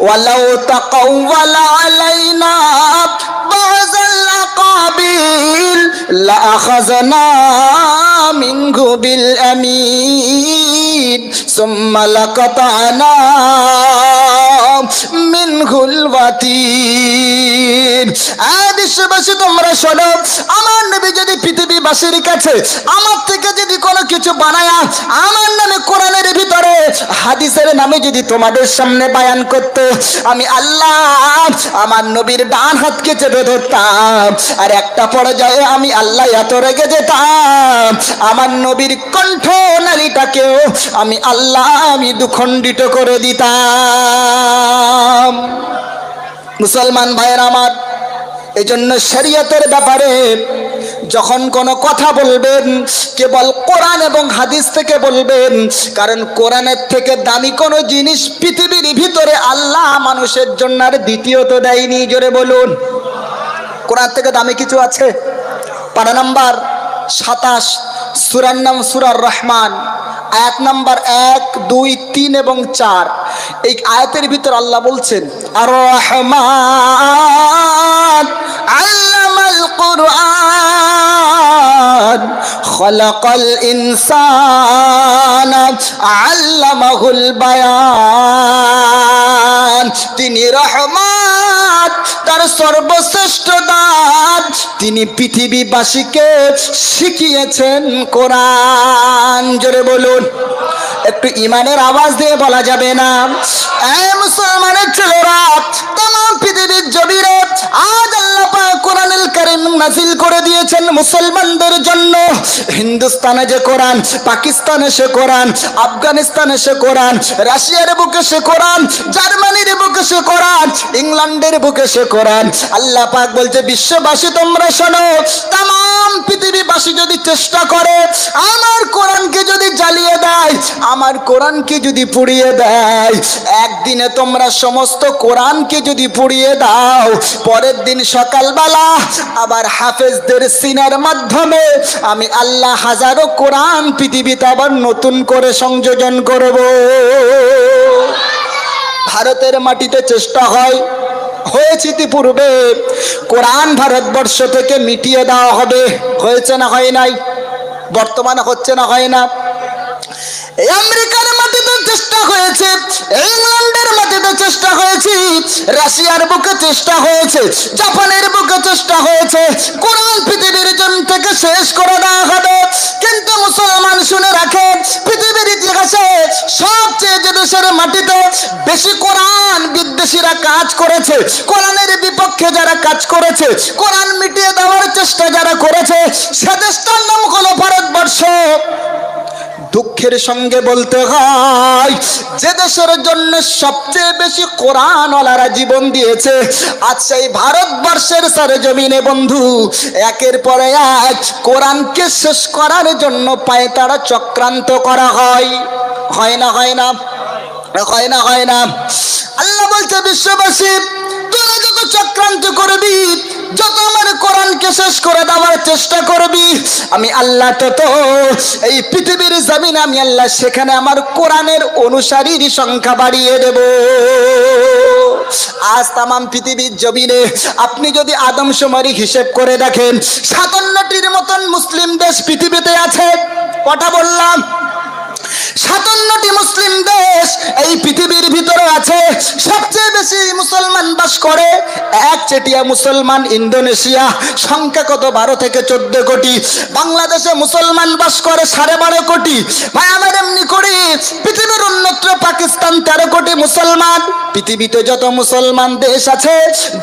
ওয়ালাউ তাকাওয়ালা আলাইনা বাযাল আকাবিল লা আখাযনা মিনহু বিল আমিন সুম্মা লাকাতানা মিনহুল ওয়াতিন। বিশ্ববাসী তোমরা শোনো, আমার নবী যদি পৃথিবীবাসীর কাছে আমার থেকে যদি কোনো কিছু বানায়া আমার নামে কোরআনের ভিতরে হাদিসের নামে যদি তোমাদের সামনে বয়ান করত, আমি আল্লাহ আমার নবীর ডান হাতকে চেপে ধরতাম, আর একটা পর্যায়ে আমি আল্লাহ এত রেগে যেতাম আমার নবীর কণ্ঠ নালীটাকেও আমি আল্লাহ দুখণ্ডিত করে দিতাম। মুসলমান ভাইয়ের আমার, এই জন্য শরীয়তের ব্যাপারে যখন কোনো কথা বলবেন কেবল কোরআন এবং হাদিস থেকে বলবেন, কারণ কোরআনের থেকে দামি কোনো জিনিস পৃথিবীর ভিতরে আল্লাহ মানুষের জন্য আর দ্বিতীয়ত দেয়নি। জোরে বলুন, কোরআন থেকে দামি কিছু আছে? পারা নাম্বার 27, সূরার নাম সূরার রহমান, আয়াত নাম্বার 1, 2, 3 এবং 4। এই আয়াতের ভিতর আল্লাহ বলছেন, আর রহমান আল্লামাল কুরআন খলাকাল ইনসানা আল্লামাহুল বায়ান। তিনি রহমান, তার সর্বশ্রেষ্ঠ দান, তিনি পৃথিবীবাসীকে শিখিয়েছেন কোরআন। জোরে বলুন, একটু ইমানের আওয়াজ দিয়ে বলা যাবে না? মুসলমানের ছেলেরা, তাম পৃথিবীর জমিনে আজ আল্লাহ পাক কোরআনুল কারীম নাযিল করে দিয়েছেন মুসলমানদের জন্য। হিন্দুস্তানে যে কোরআন, পাকিস্তানে সে কোরআন, আফগানিস্তানে সে কোরআন, রাশিয়ার বুকে সে কোরআন, জার্মানির বুকে সে কোরআন, ইংল্যান্ডের বুকে সে কোরআন। আল্লাহ পাক বলছে, বিশ্ববাসী তোমরা শোনো, তাম পৃথিবীবাসী যদি চেষ্টা করে আমার কোরআনকে যদি জ্বালিয়ে দেয়, আমার কোরআনকে যদি পুড়িয়ে দেয়, একদিনে তোমরা সমস্ত কোরআনকে যদি পুড়িয়ে দাও, পরের দিন সকালবেলা আবার হাফেজদের সিনার মাধ্যমে আমি আল্লাহ হাজারো কোরআন পৃথিবীতে আবার নতুন করে সংযোজন করব। ভারতের মাটিতে চেষ্টা হয়েছে ইতিপূর্বে, কোরআন ভারতবর্ষ থেকে মিটিয়ে দেওয়া হবে। হয়েছে না হয় নাই? বর্তমানে হচ্ছে না হয় না? আমেরিকার মাটিতে চেষ্টা হয়েছে, ইংল্যান্ডের মাটিতে চেষ্টা হয়েছে, রাশিয়ার বুকে চেষ্টা হয়েছে, জাপানের বুকে চেষ্টা হয়েছে, কোরআন পৃথিবীর জন্য থেকে শেষ করে দেওয়া হবে। কিন্তু মুসলমান শুনে রাখেন, পৃথিবীর ইতিহাসে সবচেয়ে যে দেশের মাটিতে বেশি কোরআন বিদ্বেষীরা কাজ করেছে, কোরআনের বিপক্ষে যারা কাজ করেছে, কোরআন মিটিয়ে দেওয়ার চেষ্টা যারা করেছে, সে দেশটার নাম হলো ভারতবর্ষ। দুঃখের সঙ্গে বলতে হয়, যে দেশের জন্য সবচেয়ে বেশি কোরআনওয়ালারা জীবন দিয়েছে, আজ সেই ভারতবর্ষের সরজমিনে বন্ধু একের পর এক কোরআনকে শেষ করার জন্য পায়তারা চক্রান্ত করা হয়। হয় না হয় না? হয় না হয় না? আল্লাহ বলছে, বিশ্ববাসী তোরা যত চক্রান্ত করবি, যত আমার কোরআনকে শেষ করে দেওয়ার চেষ্টা করবি, আমি আল্লাহ তত এই পৃথিবীর জমিনে আমি আল্লাহ সেখানে আমার কোরআনের অনুসারীর সংখ্যা বাড়িয়ে দেব। আজ তাম পৃথিবীর জমিনে আপনি যদি আদমশুমারি হিসেব করে দেখেন, 57টির মতন মুসলিম দেশ পৃথিবীতে আছে। কথা বললাম, 57টি মুসলিম দেশ এই পৃথিবীর ভিতরে আছে। সবচেয়ে বেশি মুসলমান বাস করে একচেটিয়া মুসলমান ইন্দোনেশিয়া, সংখ্যা কত? 12 থেকে 14 কোটি। বাংলাদেশে মুসলমান বাস করে 12.5 কোটি। ভাই আমার এমনি করে পৃথিবীর অন্যত্র পাকিস্তান 13 কোটি মুসলমান। পৃথিবীতে যত মুসলমান দেশ আছে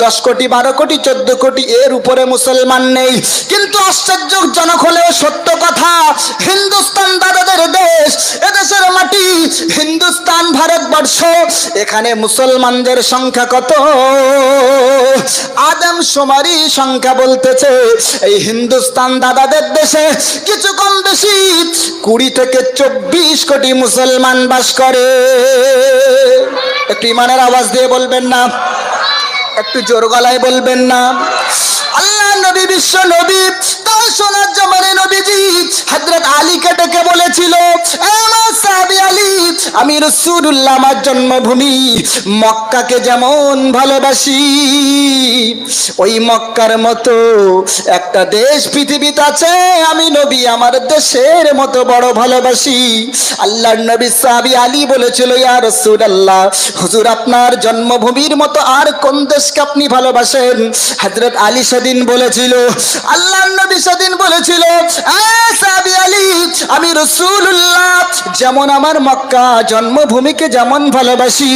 10 কোটি, 12 কোটি, 14 কোটি, এর উপরে মুসলমান নেই। কিন্তু আশ্চর্যজনক হলেও সত্য কথা, হিন্দুস্তান দাদাদের দেশ, এদেশের মাটি হিন্দুস্তান ভারতবর্ষ, এখানে মুসলমানদের সংখ্যা কত? আদমশুমারি সংখ্যা বলতেছে এই হিন্দুস্তান দাদাদের দেশে কিছু কম বেশি 20 থেকে 24 কোটি মুসলমান বাস করে। একটু ইমানের আওয়াজ দিয়ে বলবেন না? একটু জোর গলায় বলবেন না? আল্লাহ নবী বিশ্ব নবী তার সোনার জমানে নবীজি হযরত আলীকে ডেকে বলেছিল, আমার সাহাবী আলী, আমি রাসূলুল্লাহ আমার জন্মভূমি মক্কাকে যেমন ভালোবাসি, ওই মক্কার মতো একটা দেশ পৃথিবীতে আছে, আমি নবী আমার দেশের মতো বড় ভালোবাসি। আল্লাহর নবী সাহাবী আলী বলেছিল, ইয়া রাসূলুল্লাহ, হুজুর আপনার জন্মভূমির মতো আর কোন দেশকে আপনি ভালোবাসেন? হযরত আলী সেদিন বলেছিল, আল্লাহর নবী সেদিন বলেছিল, সাহাবী আলী, আমি রাসূলুল্লাহ যেমন আমার মক্কা জন্মভূমিকে যেমন ভালোবাসি,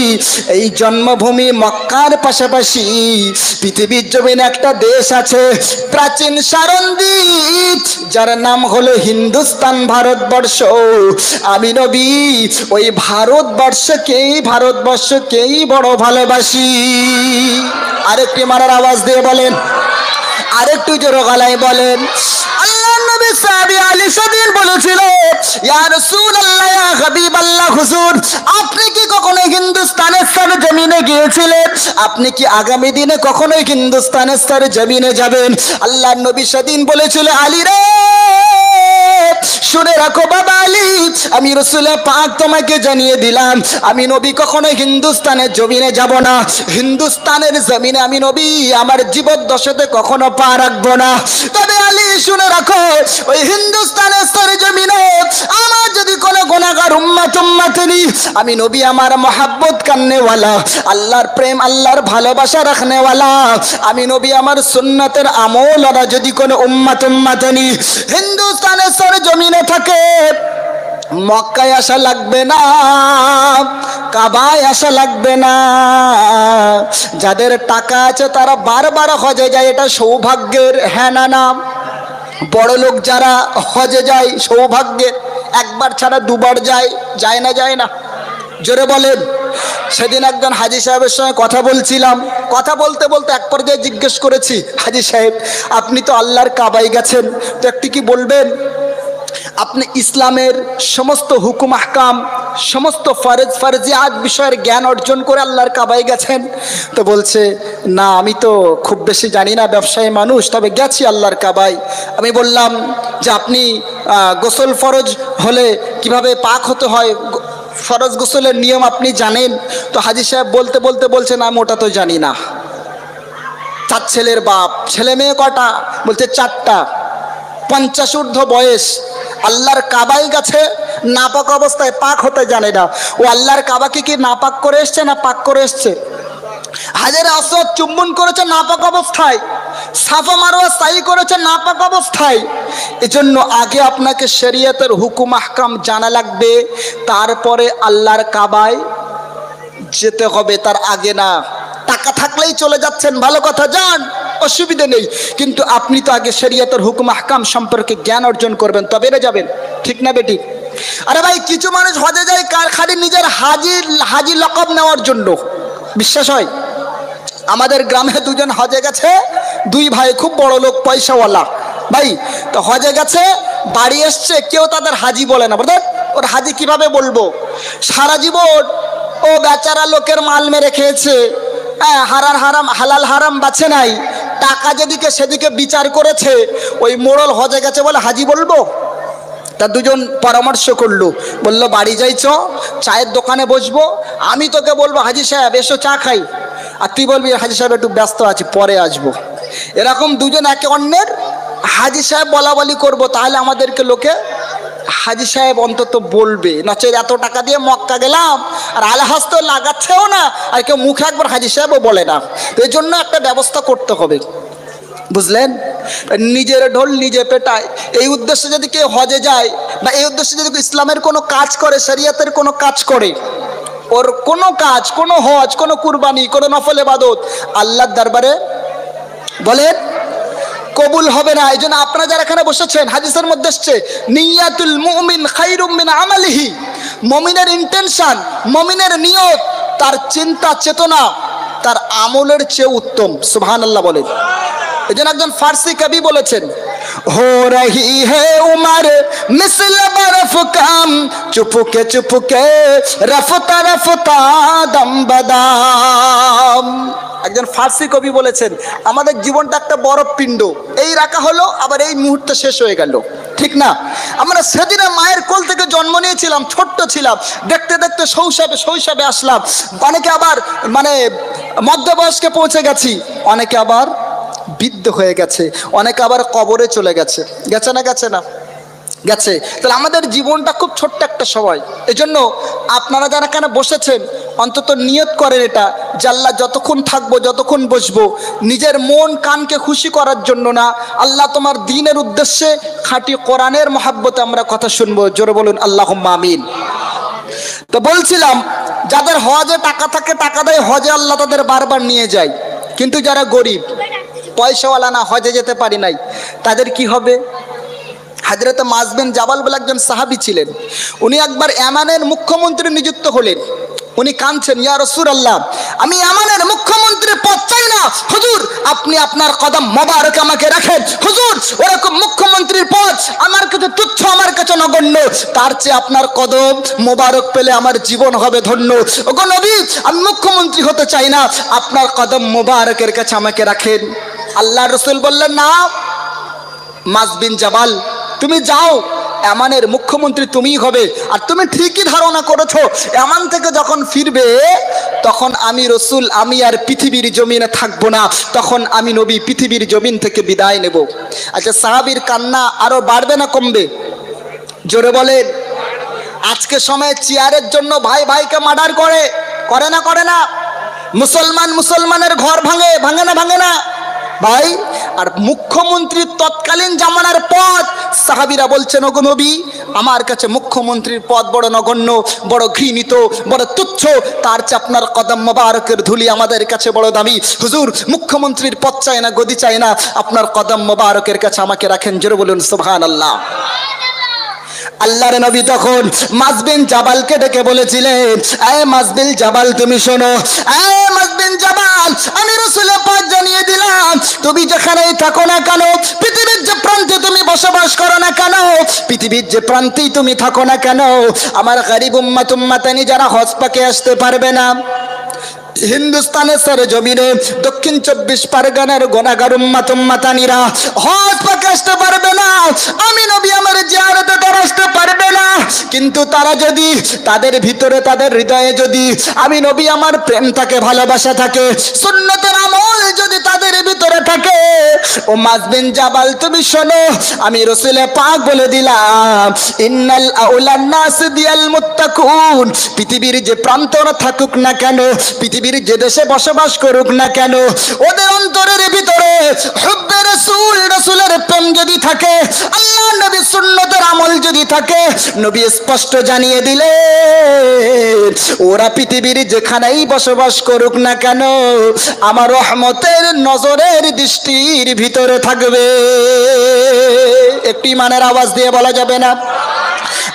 এই জন্মভূমি মক্কার পাশাপাশি পৃথিবীর জমিনে একটা দেশ আছে, প্রাচীন সারণদ্বীপ, যার নাম হলো হিন্দুস্তান, ভারতবর্ষ। আমি নবী ওই ভারতবর্ষকেই বড় ভালোবাসি। আরেকটি মারার আওয়াজ দিয়ে বলেন, আরেকটু জোরে গলায় বলেন। আল্লাহর নবী সাহাবী আলী সেদিন বলেছিল, ইয়া রাসূলুল্লাহ, ইয়া হাবিবাল্লাহ, হুজুর আপনি কি কখনো হিন্দুস্তানের সরজমিনে গিয়েছিলেন? আপনি কি আগামী দিনে কখনো হিন্দুস্তানের সরজমিনে যাবেন? আল্লাহর নবী সেদিন বলেছিল, আলী রে, শুনে রাখো বাবা আলী, আমি রাসূল পাক তোমাকে জানিয়ে দিলাম, আমি নবী কখনো হিন্দুস্তানের জমিনে যাব না। হিন্দুস্তানের জমিনে আমি নবী আমার জীবদ্দশাতে কখনো পা রাখবো না। তবে আলী শুনে রাখো, ওই হিন্দুস্তানের সরজমিনে আমার যদি কোনো গুনাহগার উম্মত-উম্মতিনী, আমি নবী আমার মহাব্বত কান্নেওয়ালা, আল্লাহর প্রেম আল্লাহর ভালোবাসা রাখনেওয়ালা, আমি নবী আমার সুন্নতের আমল ওরা যদি কোনো উম্মত-উম্মতিনী হিন্দুস্তানের সরজমিনে থাকে, মক্কায় আসা লাগবে না, কাবায় আসা লাগবে না। যাদের টাকা আছে তারা বারবার হজে যায়, এটা সৌভাগ্যের। হ্যাঁ না না? বড় লোক যারা হজে যায় সৌভাগ্যের, একবার ছাড়া দুবার যায় না? যায় না? জোরে বলেন। সেদিন একজন হাজী সাহেবের সঙ্গে কথা বলছিলাম, কথা বলতে বলতে এক পর্যায়ে জিজ্ঞেস করেছি, হাজী সাহেব আপনি তো আল্লাহর কাবায় গেছেন, তো একটি কি বলবেন, আপনি ইসলামের সমস্ত হুকুম আহকাম, সমস্ত ফরজিয়াত বিষয়ের জ্ঞান অর্জন করে আল্লাহর কাবায় গেছেন? তো বলছে, না আমি তো খুব বেশি জানি না, ব্যবসায়ী মানুষ, তবে গেছি আল্লাহর কাবায়। আমি বললাম যে আপনি গোসল ফরজ হলে কিভাবে পাক হতে হয়, ফরজ গোসলের নিয়ম আপনি জানেন? তো হাজী সাহেব বলতে বলতে বলছেন, আমি ওটা তো জানি না। 4 ছেলের বাপ, ছেলে মেয়ে কটা? বলছে 4টা, 50 ঊর্ধ্ব বয়স, আল্লাহর কাবায় গেছে, নাপাক অবস্থায়, পাক হতে জানে না। ও আল্লাহর কাবাকে কি নাপাক করে এসছে না পাক করে এসছে? হাজারে আসওয়াদ চুম্বন করেছে নাপাক অবস্থায়, সাফা মারওয়া সাই করেছে নাপাক অবস্থায়। এজন্য আগে আপনাকে শরীয়তের হুকুম আহকাম জানা লাগবে, তারপরে আল্লাহর কাবায় যেতে হবে, তার আগে না। টাকা থাকলেই চলে যাচ্ছেন, ভালো কথা, যান, অসুবিধা নেই, কিন্তু আপনি তো আগে শরীয়তের হুকুম আহকাম সম্পর্কে জ্ঞান অর্জন করবেন, তবে না যাবেন। ঠিক না বেটি? আরে ভাই, কিছু মানুষ হজে যায় খালি নিজের হাজি লকব নেওয়ার জন্য। বিশ্বাস হয়? আমাদের গ্রামে 2 জন হজে গেছে, 2 ভাই, খুব বড় লোক, পয়সাওয়ালা ভাই। তো হজে গেছে, বাড়ি এসছে, কেউ তাদের হাজি বলে না। ব্রাদার, ওর হাজি কিভাবে বলবো? সারা জীবন ও বেচারা লোকের মাল মেরে খেয়েছে, হালাল হারাম বাছে নাই, টাকা যেদিকে সেদিকে বিচার করেছে, ওই মোড়ল হজে গেছে বলে হাজি বলবো? তা 2 জন পরামর্শ করলো, বললো বাড়ি যাইছ, চায়ের দোকানে বসবো, আমি তোকে বলবো হাজি সাহেব এসো চা খাই, আর তুই বলবি হাজি সাহেব একটু ব্যস্ত আছি পরে আসবো। এরকম 2 জন একে অন্যের হাজি সাহেব বলা বলি করবো, তাহলে আমাদেরকে লোকে হাজি সাহেব অন্তত বলবে। নচেত এত টাকা দিয়ে মক্কা গেলাম আর আলহাজ তো লাগাচ্ছেও না, আর কেউ মুখে একবার হাজি সাহেবও বলে না। তো এই জন্য একটা ব্যবস্থা করতে হবে, বুঝলেন? নিজের ঢোল নিজে পেটায়, এই উদ্দেশ্যে যদি কেউ হজে যায় বা এই উদ্দেশ্যে যদি ইসলামের কোনো কাজ করে, শরীয়তের কোনো কাজ করে, ওর কোনো কাজ, কোনো হজ, কোনো কুরবানি, কোনো নফল ইবাদত আল্লাহর দরবারে বলেন কবুল হবে না। এই জন্য আপনারা যারা এখানে বসেছেন, হাদিসের মধ্যে এসছে, নিয়াতুল মুমিন খায়রুম মিন আমালিহি, মুমিনের ইন্টেনশন, মুমিনের নিয়ত, তার চিন্তা চেতনা তার আমলের চেয়ে উত্তম। সুবহানাল্লাহ বলেন। এই জন্য একজন ফার্সি কবি বলেছেন, हो रही है उमर मिसल बर्फ कम, चुपके रफ्ता रफ्ता दम बदाम। একজন ফার্সি কবি বলেছেন, আমাদের জীবনটা একটা বরফ পিণ্ড, এই রাখা হলো আবার এই মুহূর্তে শেষ হয়ে গেল, ঠিক না? আমরা সেদিনে মায়ের কোল থেকে জন্ম নিয়েছিলাম, ছোট্ট ছিলাম, দেখতে দেখতে শৈশবে আসলাম, অনেকে আবার মানে মধ্যবয়স্কে পৌঁছে গেছি, অনেকে আবার বৃদ্ধ হয়ে গেছে, অনেকে আবার কবরে চলে গেছে, গেছে না গেছে না গেছে। তাহলে আমাদের জীবনটা খুব ছোট্ট একটা সময়। এজন্য আপনারা যারা এখানে বসেছেন অন্তত নিয়ত করেন এটা, যে আল্লাহ যতক্ষণ থাকবো, যতক্ষণ বসবো, নিজের মন কানকে খুশি করার জন্য না, আল্লাহ তোমার দ্বীনের উদ্দেশ্যে খাঁটি কোরআনের মহাব্বতে আমরা কথা শুনবো। জোরে বলুন আল্লাহুম্মা আমিন। তো বলছিলাম, যাদের হজে টাকা থাকে, টাকা দেয় হজে, আল্লাহ তাদের বারবার নিয়ে যায়। কিন্তু যারা গরিব পয়সাওয়ালা না, হজে যেতে পারি নাই, তাদের কি হবে? হযরত মুআয বিন জাবাল বলে একজন সাহাবী ছিলেন, উনি একবার ইয়ামানের মুখ্যমন্ত্রী নিযুক্ত হলেন। উনি কাঁদছেন, ইয়া রাসূলুল্লাহ, আমি ইয়ামানের মুখ্যমন্ত্রীর পদ চাই না, হুজুর আপনি আপনার কদম মোবারক আমাকে রাখেন, হুজুর ওরকম মুখ্যমন্ত্রীর পদ আমার কাছে তুচ্ছ, আমার কাছে নগণ্য, তার চেয়ে আপনার কদম মোবারক পেলে আমার জীবন হবে ধন্য। ওগো নবী, আমি মুখ্যমন্ত্রী হতে চাই না, আপনার কদম মোবারকের কাছে আমাকে রাখেন। আল্লাহর রাসূল বললেন, না মুআয বিন জাবাল, তুমি যাও, ইয়ামানের মুখ্যমন্ত্রী তুমিই হবে। আর তুমি ঠিকই ধারণা করেছো, ইয়ামান থেকে যখন ফিরবে তখন আমি রাসূল, আমি আর পৃথিবীর জমিনে থাকবো না, তখন আমি নবী পৃথিবীর জমিন থেকে বিদায় নেব। আচ্ছা, সাহাবীর কান্না আরো বাড়বে না কমবে? জোরে বলেন। আজকে সময় চেয়ারের জন্য ভাই ভাইকে মার্ডার করে না করে না? মুসলমান মুসলমানের ঘর ভাঙে না ভাই? আর মুখ্যমন্ত্রীর তৎকালীন জামানার পদ, সাহাবীরা বলছেন, ওগো নবী আমার কাছে মুখ্যমন্ত্রীর পদ বড় নগণ্য, বড় ঘৃণিত, বড় তুচ্ছ, তার চেয়ে আপনার কদম মোবারকের ধুলি আমাদের কাছে বড় দামি। হুজুর মুখ্যমন্ত্রীর পদ চাই না, গদি চাই না, আপনার কদম মোবারকের কাছে আমাকে রাখেন। জোরে বলুন সুবহানাল্লাহ। আল্লাহর নবী তখন মুআয বিন জাবালকে ডেকে বলেছিলেন, এ মুআয বিন জাবাল তুমি শোনো, এ মুআয বিন জাবাল, আমি রাসূলের পাক জানিয়ে দিলাম, তুমি যেখানেই থাকো না কেন, পৃথিবীর যে প্রান্তে তুমি বসবাস করো না কেন, পৃথিবীর যে প্রান্তেই তুমি থাকো না কেন, আমার গরীব উম্মত উম্মাতানি যারা হজ পাকে আসতে পারবে না, হিন্দুস্তানের সরজমিনে দক্ষিণ 24 পরগনার গুনাহগার উম্মত উম্মাতানিরা হজ পাকে আসতে পারবে না, আমি নবী আমার জিয়ারতে তারা আসতে পারবে না, কিন্তু তারা যদি তাদের ভিতরে, তাদের হৃদয়ে যদি আমি নবী আমার প্রেম থাকে, ভালোবাসা থাকে, সুন্নতের আমল যদি তাদের ভিতরে থাকে, ও মুআয বিন জাবাল তুমি শোনো, আমি রাসূল পাক বলে দিলাম, ইন্নাল আউলান নাস বিয়াল মুত্তাকুন, পৃথিবীর যে প্রান্তরে থাকুক না কেন, পৃথিবীর যে দেশে বসবাস করুক না কেন, ওদের অন্তরের ভিতরে হুব্বে রাসূল, রাসূলের প্রেম যদি থাকে, আল্লাহ নবীর সুন্নতের আমল যদি থাকে, নবী স্পষ্ট জানিয়ে দিলেন, ওরা পৃথিবীর যেখানেই বসবাস করুক না কেন, আমার রহমতের নজরের দৃষ্টির ভিতরে থাকবে। একটু ইমানের আওয়াজ দিয়ে বলা যাবে না?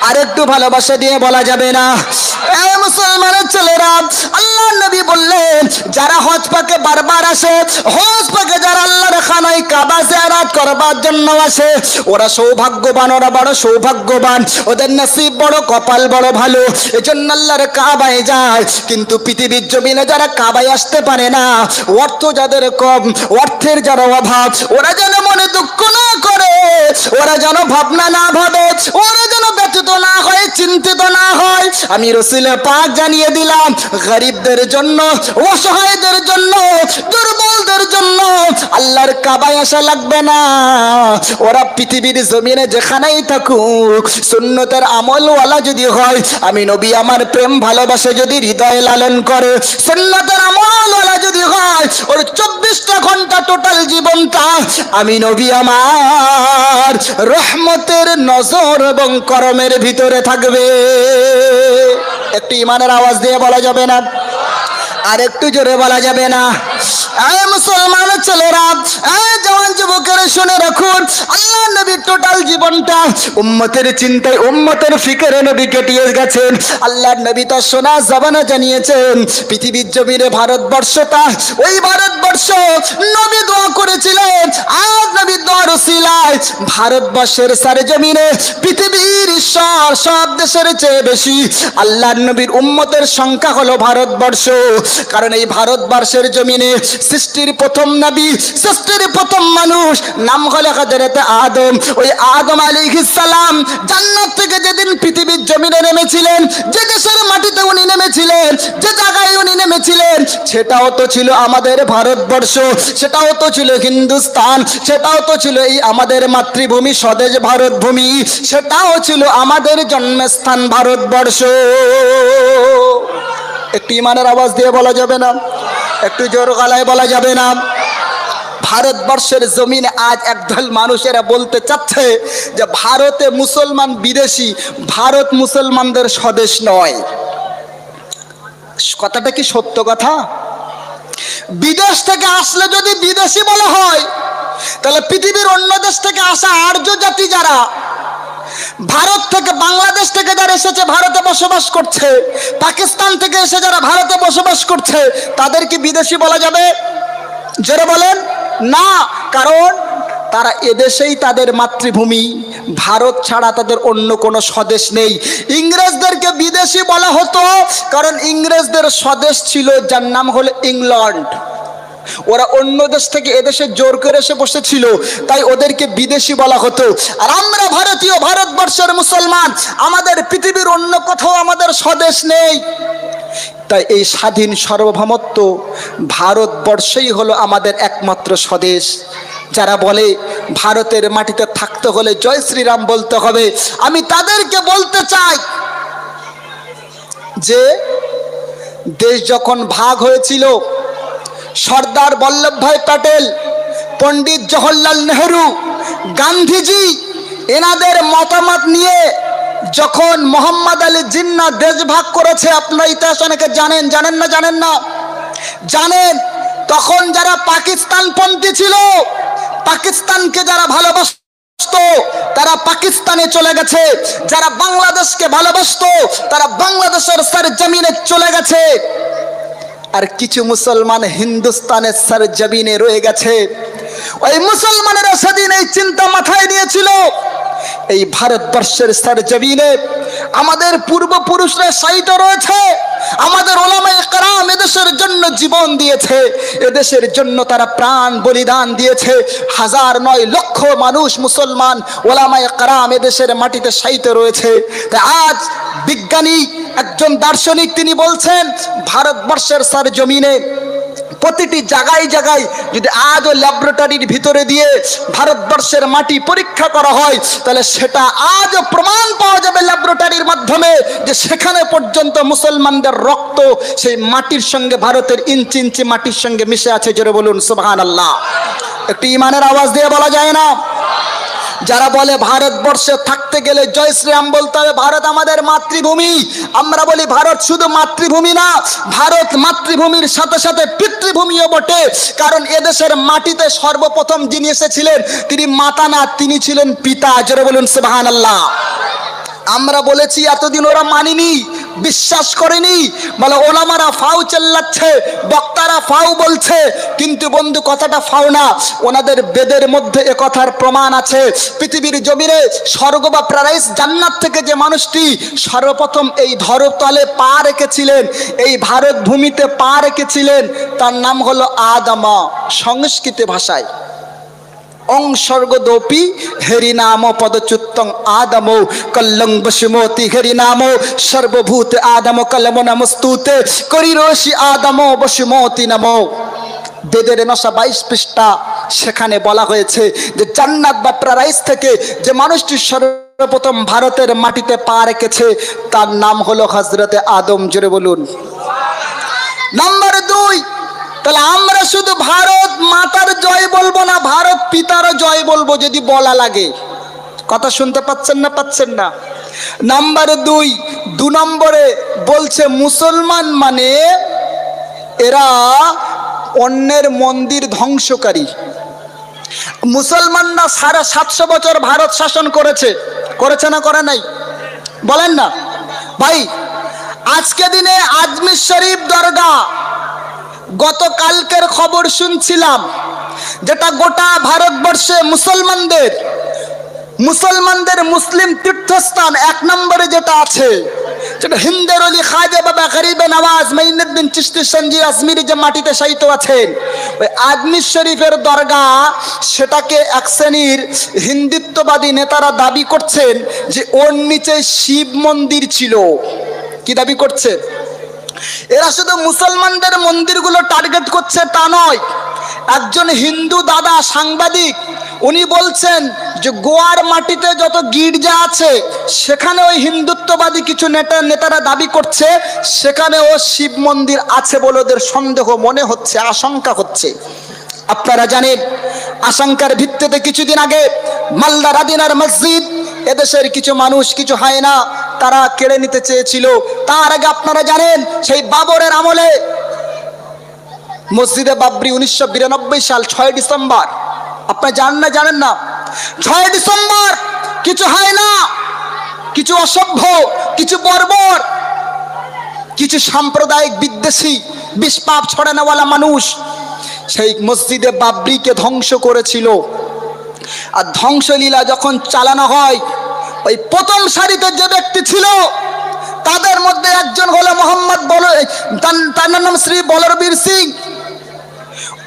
আর একটু ভালোবাসা দিয়ে বলা যাবে না? এই মুসলমানের ছেলেরা, আল্লাহ নবী বললেন, যারা হজ পাকে বারবার আসে, হজ পাকে যারা আল্লাহর খানায় কাবা জিয়ারত করবার জন্য আসে, ওরা সৌভাগ্যবান, ওরা বড় সৌভাগ্যবান, ওদের নসিব বড়, কপাল বড় ভালো, এজন্য আল্লাহর কাবায় যায়। কিন্তু পৃথিবীর জমিনে যারা কাবায় আসতে পারে না, অর্থ যাদের কম, অর্থের যারা অভাব, ওরা যেন মনে দুঃখ না করে, ওরা যেন ভাবনা না ভাবে, ওরা যেন ব্যথিত না হয়, চিন্তিত না হয়, আমি রাসূল পাক জানিয়ে দিলাম, গরিবদের জন্য, অসহায়দের জন্য, দুর্বলদের জন্য আল্লাহর কাবায় আসা লাগবে না, ওরা পৃথিবীর জমিনে যেখানেই থাকুক, সুন্নতের আমলওয়ালা যদি হয়, আমি নবী আমার প্রেম ভালোবাসা যদি হৃদয়ে লালন করে, সুন্নতের আমলওয়ালা যদি হয়, ওর 24টা ঘন্টা টোটাল জীবনটা আমি নবী আমার রহমতের নজর এবং করমের ভিতরে থাকবে। একটু ইমানের আওয়াজ দিয়ে বলা যাবে না? আর একটু জোরে বলা যাবে না? এই মুসলমানের ছেলেরা, এই জওয়ান যুবকেরা শুনে রাখুন, আল্লাহ নবীর টোটাল জীবনটা উম্মতের চিন্তায়, উম্মতের ফিকরে নবী কেটিয়ে গেছেন। আল্লাহ নবী তো শোনা জবানে জানিয়েছেন, পৃথিবীর জমিনে ভারতবর্ষটা, ওই ভারতবর্ষ নবী দোয়া করেছিলেন, আজ নবীর দোয়ার উসিলায় ভারতবর্ষের সরজমিনে পৃথিবীর সব দেশের চেয়ে বেশি আল্লাহ নবীর উম্মতের সংখ্যা হলো ভারতবর্ষ। কারণ এই ভারতবর্ষের জমিনে সৃষ্টির প্রথম নবী, সৃষ্টির প্রথম মানুষ নাম হলো হযরত আদম। ওই আদম আলাইহিস সালাম জান্নাত থেকে যেদিন পৃথিবীর জমিনে নেমেছিলেন, যে দেশের মাটিতে উনি নেমেছিলেন, যে জায়গায় উনি নেমেছিলেন, সেটাও তো ছিল আমাদের ভারতবর্ষ, সেটাও তো ছিল হিন্দুস্তান, সেটাও তো ছিল এই আমাদের মাতৃভূমি স্বদেশ ভারত ভূমি, সেটাও ছিল আমাদের জন্মস্থান ভারতবর্ষ। একটু ইমানের আওয়াজ দিয়ে বলা যাবে না? একটু জোর গলায় বলা যাবে না? ভারতবর্ষের জমিনে আজ একদল মানুষেরা বলতে চাচ্ছে যে ভারতে মুসলমান বিদেশি, ভারত মুসলমানদের স্বদেশ নয়। কথাটা কি সত্য কথা? বিদেশ থেকে আসলে যদি বিদেশি বলা হয়, তাহলে পৃথিবীর অন্য দেশ থেকে আসা আর্য জাতি যারা ভারত থেকে, বাংলাদেশ থেকে যারা এসেছে ভারতে বসবাস করছে, পাকিস্তান থেকে এসে যারা ভারতে বসবাস করছে, তাদেরকে বিদেশি বলা যাবে? জোরে বলেন না। কারণ তারা এদেশেই তাদের মাতৃভূমি, ভারত ছাড়া তাদের অন্য কোনো স্বদেশ নেই। ইংরেজদেরকে বিদেশি বলা হতো কারণ ইংরেজদের স্বদেশ ছিল যার নাম হলো ইংল্যান্ড। ওরা অন্য দেশ থেকে এদেশে জোর করে এসে বসেছিল, তাই ওদেরকে বিদেশি বলা হতো। আর আমরা ভারতীয়, ভারতবর্ষের মুসলমান, আমাদের পৃথিবীর অন্য কোথাও আমাদের স্বদেশ নেই। তাই এই স্বাধীন সার্বভৌমত্ব ভারতবর্ষই হলো আমাদের একমাত্র স্বদেশ। যারা বলে ভারতের মাটিতে থাকতে হলে জয় শ্রীরাম বলতে হবে, আমি তাদেরকে বলতে চাই যে দেশ যখন ভাগ হয়েছিল, সর্দার বল্লভভাই প্যাটেল, পণ্ডিত জওহরলাল নেহরু, গান্ধীজি এনাদের মতামত নিয়ে যখন মোহাম্মদ আলী জিন্না দেশ ভাগ করেছে, আপনারা ইতিহাস অনেকে জানেন, জানেন না? জানেন না? জানেন। তখন যারা পাকিস্তানপন্থী ছিল, পাকিস্তানকে যারা ভালোবাসতো তারা পাকিস্তানে চলে গেছে, যারা বাংলাদেশকে ভালোবাসতো তারা বাংলাদেশের সরজমিনে চলে গেছে, আর কিছু মুসলমান হিন্দুস্তানের সরজমিনে রয়ে গেছে। ওই মুসলমানেরা সেদিন এই চিন্তা মাথায় নিয়েছিল, এই ভারতবর্ষের সরজমিনে আমাদের পূর্বপুরুষরা শায়িত রয়েছে, আমাদের ওলামায়ে কেরাম এদেশের জন্য জীবন দিয়েছে, এদেশের জন্য তারা প্রাণ বলিদান দিয়েছে। হাজার নয় লক্ষ মানুষ মুসলমান ওলামায়ে কেরাম এদেশের মাটিতে শায়িত রয়েছে। তাই আজ বিজ্ঞানী একজন দার্শনিক তিনি বলছেন, ভারতবর্ষের সরজমিনে প্রতিটি জায়গায় জায়গায় যদি আজও ল্যাবরেটরির ভিতরে দিয়ে ভারতবর্ষের মাটি পরীক্ষা করা হয়, তাহলে সেটা আজও প্রমাণ পাওয়া যাবে ল্যাবরেটরির মাধ্যমে যে সেখানে পর্যন্ত মুসলমানদের রক্ত সেই মাটির সঙ্গে, ভারতের ইঞ্চি ইঞ্চি মাটির সঙ্গে মিশে আছে। জোরে বলুন সুবহানাল্লাহ। একটু ইমানের আওয়াজ দিয়ে বলা যায় না? যারা বলে ভারতবর্ষে থাকতে গেলে জয় শ্রীরাম বলতে হবে, ভারত আমাদের মাতৃভূমি, আমরা বলি ভারত শুধু মাতৃভূমি না, ভারত মাতৃভূমির সাথে সাথে পিতৃভূমিও বটে। কারণ এদেশের মাটিতে সর্বপ্রথম যিনি এসেছিলেন তিনি মাতা না, তিনি ছিলেন পিতা। জোরে বলুন সুবহানাল্লাহ। আমরা বলেছি এতদিন ওরা মানিনি, বিশ্বাস করেনি, বলে ওলামারা ফাউ চেল্লাচ্ছে, বক্তারা ফাউ বলছে, কিন্তু বন্ধু কথাটা ফাউ না, ওনাদের বেদের মধ্যে এ কথার প্রমাণ আছে। পৃথিবীর জমিনে স্বর্গ বা প্যারাডাইস জান্নাত থেকে যে মানুষটি সর্বপ্রথম এই ধরতলে পা রেখেছিলেন, এই ভারত ভূমিতে পা রেখেছিলেন, তার নাম হলো আদম। সংস্কৃত ভাষায় অংসর্গদোপি হেরি নাম পদচ্যুত্তং আদম কল্লং বসুমতি হেরি নাম সর্বভূত আদম কলম নমস্তুতে করিরোষি আদম বসুমতি নমো। বেদের 922 পৃষ্ঠা, সেখানে বলা হয়েছে যে জান্নাত বা প্যারাডাইস থেকে যে মানুষটি সর্বপ্রথম ভারতের মাটিতে পা রেখেছে তার নাম হলো হযরতে আদম। জোরে বলুন। নাম্বার 2, তাহলে আমরা শুধু ভারত মাতার জয় বলবো না, ভারত পিতারও জয় বলবো যদি বলা লাগে। কথা শুনতে পাচ্ছেন না? পাচ্ছেন না? নাম্বার 2 নম্বরে বলছে মুসলমান মানে এরা অন্যের মন্দির ধ্বংসকারী। মুসলমানরা 750 বছর ভারত শাসন করেছে, করেছে না করে নাই? বলেন না ভাই। আজকে দিনে আজমির শরীফ দরগা, গতকালকের খবর শুনছিলাম, যেটা গোটা ভারতবর্ষে মুসলমানদের মুসলিম তীর্থস্থান 1 নম্বরে যেটা আছে, যেটা হিন্দের অলি খাজা বাবা গরিবে নওয়াজ মাইনুদ্দিন চিশতি সঞ্জি আজমিরি যে মাটিতে শায়িত আছেন, ওই আজমির শরীফের দরগা, সেটাকে এক শ্রেণীর হিন্দুত্ববাদী নেতারা দাবি করছেন যে ওর নিচে শিব মন্দির ছিল। কি দাবি করছে? এরা শুধু মুসলমানদের মন্দিরগুলো টার্গেট করছে তা নয়, একজন হিন্দু দাদা সাংবাদিক উনি বলছেন যে গোয়ার মাটিতে যত গির্জা আছে সেখানে ওই হিন্দুত্ববাদী কিছু নেতারা দাবি করছে সেখানেও শিব মন্দির আছে বলে ওদের সন্দেহ মনে হচ্ছে, আশঙ্কা হচ্ছে। আপনারা জানেন আশঙ্কার ভিত্তিতে কিছুদিন আগে মালদা রাদিনার মসজিদ এদেশের কিছু মানুষ, কিছু হায়না তারা কেড়ে নিতে চেয়েছিল। তার আগে আপনারা জানেন সেই বাবরের আমলে মসজিদে বাবরি 1992 সাল 6 ডিসেম্বর, আপনারা জানেন না 6 ডিসেম্বর কিছু হায়না, কিছু অসভ্য, কিছু বর্বর, কিছু সাম্প্রদায়িক বিদ্বেষী বিষপাপ ছড়ানোওয়ালা মানুষ সেই মসজিদে বাবরিকে ধ্বংস করেছিল। আর ধ্বংসলীলা যখন চালানো হয়, ওই প্রথম সারিতে যে ব্যক্তি ছিল তাদের মধ্যে একজন হলো মোহাম্মদ তার নাম শ্রী বলরবীর সিং।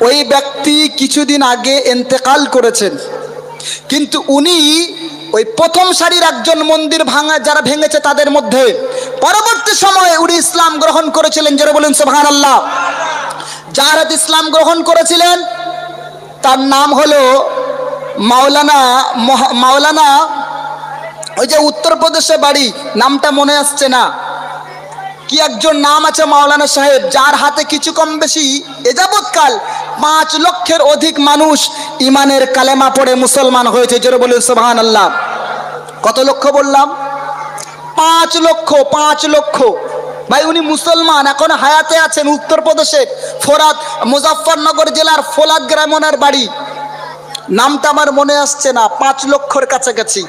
ওই ব্যক্তি কিছুদিন আগে ইন্তেকাল করেছেন, কিন্তু উনি ওই প্রথম সারির একজন মন্দির যারা ভেঙেছে তাদের মধ্যে। পরবর্তী সময়ে উনি ইসলাম গ্রহণ করেছিলেন, যারা বলেন সুবহানাল্লাহ। যার হাতে ইসলাম গ্রহণ করেছিলেন তার নাম হলো মাওলানা ওই যে উত্তরপ্রদেশে বাড়ি, নামটা মনে আসছে না, কি একজন নাম আছে মাওলানা সাহেব, যার হাতে কিছু কম বেশি এযাবৎকাল 5 লক্ষের অধিক মানুষ ইমানের কালেমা পড়ে মুসলমান হয়েছে। জোরে বলুন সুবহানাল্লাহ। কত লক্ষ বললাম? 5 লক্ষ। 5 লক্ষ। ভাই উনি মুসলমান, এখন হায়াতে আছেন উত্তরপ্রদেশের ফোরাত মুজাফফরনগর জেলার ফোলাদ গ্রামে ওনার বাড়ি, নামটা আমার মনে আসছে না, 5 লক্ষর কাছাকাছি।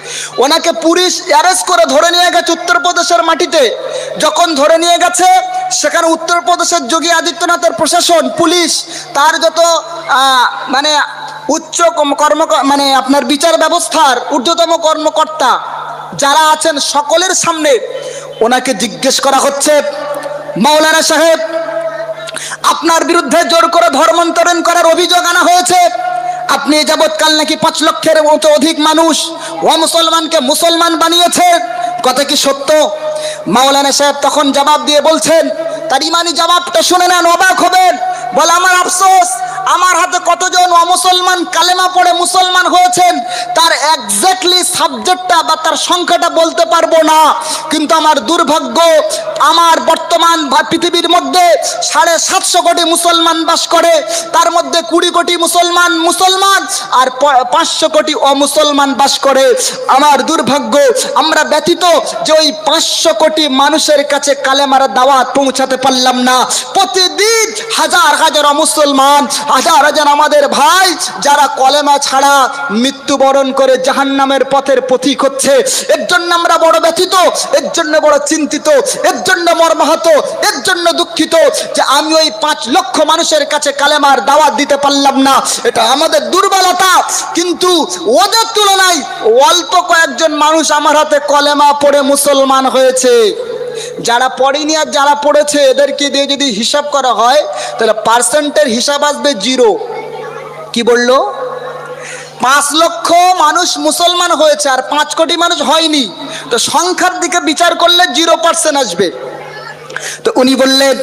ওনাকে পুলিশ অ্যারেস্ট করে ধরে নিয়ে গেছে উত্তরপ্রদেশের মাটিতে। যখন ধরে নিয়ে গেছে সেখানে উত্তরপ্রদেশের যোগী আদিত্যনাথের প্রশাসন, পুলিশ, তার যত মানে উচ্চ মানে আপনার বিচার ব্যবস্থার ঊর্ধ্বতম কর্মকর্তা যারা আছেন সকলের সামনে ওনাকে জিজ্ঞেস করা হচ্ছে, মাওলানা সাহেব আপনার বিরুদ্ধে জোর করে ধর্মান্তরণ করার অভিযোগ আনা হয়েছে, আপনি যাবৎকাল নাকি 5 লক্ষের মতো অধিক মানুষ মুসলমানকে মুসলমান বানিয়েছে, কথা কি সত্য? মাওলানা সাহেব তখন জবাব দিয়ে বলছেন, তার ইমানি জবাবটা শুনে নেন, অবাক হবেন। বলে আমার আফসোস, আমার হাতে কতজন অমুসলমান কালেমা পড়ে মুসলমান হয়েছেন তার এক্স্যাক্টলি সাবজেক্টটা বা তার সংখ্যাটা বলতে পারবো না, কিন্তু আমার দুর্ভাগ্য আমার বর্তমান পৃথিবীর মধ্যে 750 কোটি মুসলমান বাস করে, তার মধ্যে 20 কোটি মুসলমান আর 500 কোটি অমুসলমান বাস করে। আমার দুর্ভাগ্য আমরা ব্যতীত যে ওই 500 কোটি মানুষের কাছে কালেমার দাওয়াত পৌঁছাতে পারলাম না। প্রতিদিন হাজার হাজার অমুসলমান, হাজার হাজার আমাদের ভাই যারা কলেমা ছাড়া মৃত্যুবরণ করে জাহান্নামের পথের পথিক হচ্ছে। এর জন্য আমরা বড় ব্যথিত, এর জন্য বড় চিন্তিত, এর জন্য মর্মাহত, এর জন্য দুঃখিত যে আমি ওই 5 লক্ষ মানুষের কাছে কালেমার দাওয়াত দিতে পারলাম না। এটা আমাদের দুর্বলতা, কিন্তু ওদের তুলনায় অল্প কয়েকজন মানুষ আমার হাতে কলেমা পড়ে মুসলমান হয়েছে। যারা পড়েনি আর যারা পড়েছে এদেরকে দিয়ে যদি হিসাব করা হয় তাহলে পার্সেন্টের হিসাব আসবে 0। কি বললো? 5 লক্ষ মানুষ মুসলমান হয়েছে আর 5 কোটি মানুষ হয়নি, তো সংখ্যার দিকে বিচার করলে 0% আসবে। তো উনি বললেন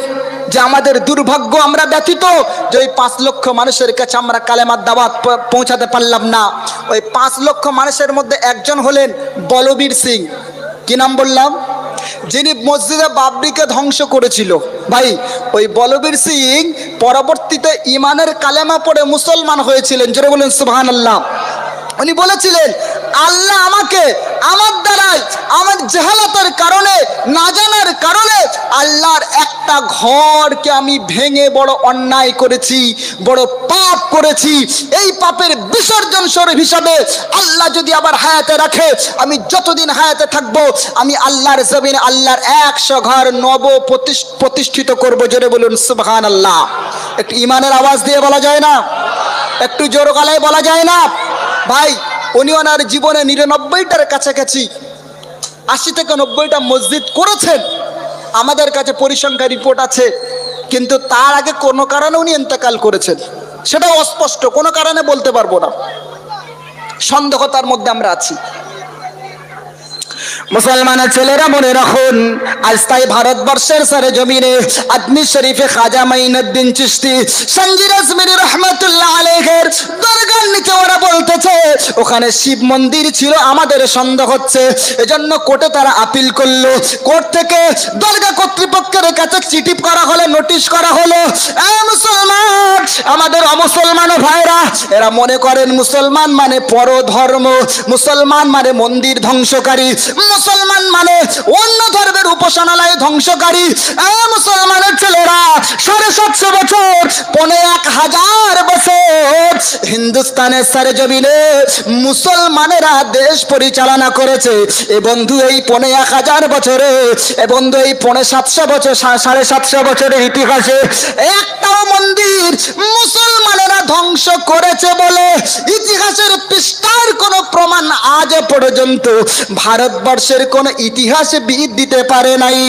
যে আমাদের দুর্ভাগ্য, আমরা ব্যথিত যে ওই 5 লক্ষ মানুষের কাছে আমরা কালেমার দাওয়াত পৌঁছাতে পারলাম না। ওই 5 লক্ষ মানুষের মধ্যে একজন হলেন বলবীর সিং। কি নাম বললাম? যিনি মসজিদে বাবরিকে ধ্বংস করেছিল। ভাই ওই বলবীর সিং পরবর্তীতে ইমানের কালেমা পড়ে মুসলমান হয়েছিলেন, জোরে বলেন সুবহানাল্লাহ। উনি বলেছিলেন আল্লাহ আমাকে আমার দ্বারাই আমার জাহালাতের কারণে, না জানার কারণে আল্লাহর একটা ঘরকে আমি ভেঙে বড় অন্যায় করেছি, বড় পাপ করেছি। এই পাপের বিসর্জন স্বরূপ হিসাবে আল্লাহ যদি আবার হায়াতে রাখে, আমি যতদিন হায়াতে থাকবো আমি আল্লাহর জমিনে আল্লাহর 100 ঘর নব প্রতিষ্ঠিত করবো। জোরে বলুন সুবহানাল্লাহ। একটু ইমানের আওয়াজ দিয়ে বলা যায় না? একটু জোর গলায় বলা যায় না? ভাই উনি ওনার জীবনে 99টার কাছাকাছি 80 থেকে 90টা মসজিদ করেছেন, আমাদের কাছে পরিসংখ্যান রিপোর্ট আছে। কিন্তু তার আগে কোনো কারণে উনি ইন্তেকাল করেছেন, সেটা অস্পষ্ট, কোনো কারণে বলতে পারবো না, সন্দেহতার মধ্যে আমরা আছি। মুসলমানের ছেলেরা মনে রাখুন, আজ তাই ভারতবর্ষের সারে জমিনে আদমি শরীফে খাজা মাইনুদ্দিন চিশতি সঞ্জির আজমিরি রহমাতুল্লাহ আলাইহির দরগার নিচে ওরা বলতেছে ওখানে শিব মন্দির ছিল, আমাদের সন্দেহ হচ্ছে, এজন্য কোর্টে তারা আপিল করলো। কোর্ট থেকে দরগা কর্তৃপক্ষের কাছে চিঠি করা হলো, নোটিশ করা হলো, মুসলমান আমাদের অমুসলমান ভাইরা এরা মনে করেন মুসলমান মানে পরধর্ম, মুসলমান মানে মন্দির ধ্বংসকারী, মুসলমান মানে অন্য ধর্মের উপাসনালয় ধ্বংসকারী। মুসলমানের ছেলেরা 750 বছর 1000 বছর হিন্দুস্তানের সারে জমিনে মুসলমানেরা দেশ পরিচালনা করেছে। এ বন্ধু এই 1000 বছরে, এ বন্ধু এই 750 বছর 750 বছরের ইতিহাসে একটাও মন্দির মুসলমানেরা ধ্বংস করেছে বলে ইতিহাসের পৃষ্ঠার কোনো প্রমাণ আজ পর্যন্ত ভারতবর্ষের কোন ইতিহাসবিদ দিতে পারে নাই।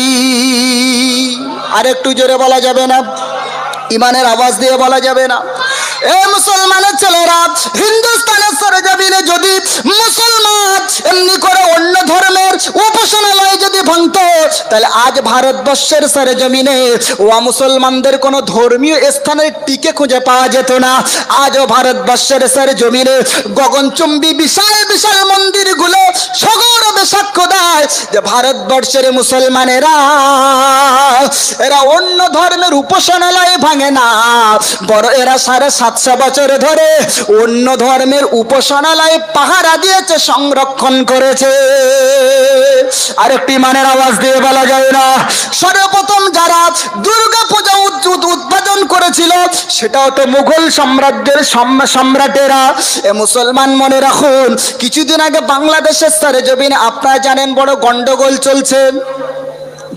আর একটু জোরে বলা যাবে না? ইমানের আওয়াজ দিয়ে বলা যাবে না? এ মুসলমানের ছেলেরা, হিন্দুস্তানের সরজমিনে যদি মুসলমান এমনি করে অন্য ধর্মের উপাসনালয় যদি ভাঙতো, তাহলে আজ ভারতবর্ষের সরজমিনে ও মুসলমানদের কোনো ধর্মীয় স্থানের টিকে খুঁজে পাওয়া যেত না। আজও ভারতবর্ষের সরজমিনে গগনচুম্বী বিশাল বিশাল মন্দিরগুলো সগৌরবে সাক্ষ্য দেয় যে ভারতবর্ষের মুসলমানেরা এরা অন্য ধর্মের উপাসনালয় ভাঙে না, বড় এরা 750 বছর ধরে অন্য ধর্মের উপাসনালয় পাহারা দিয়েছে, সংরক্ষণ করেছে। আরেকটি মানের আওয়াজ দিয়ে বলা যায় না? সর্বপ্রথম যারা দুর্গা পূজা উদ্বোধন করেছিল সেটাও তো মুঘল সাম্রাজ্যের সম্রাটেরা। এ মুসলমান মনে রাখুন, কিছুদিন আগে বাংলাদেশের সরজমিনে আপনারা জানেন বড় গন্ডগোল চলছে,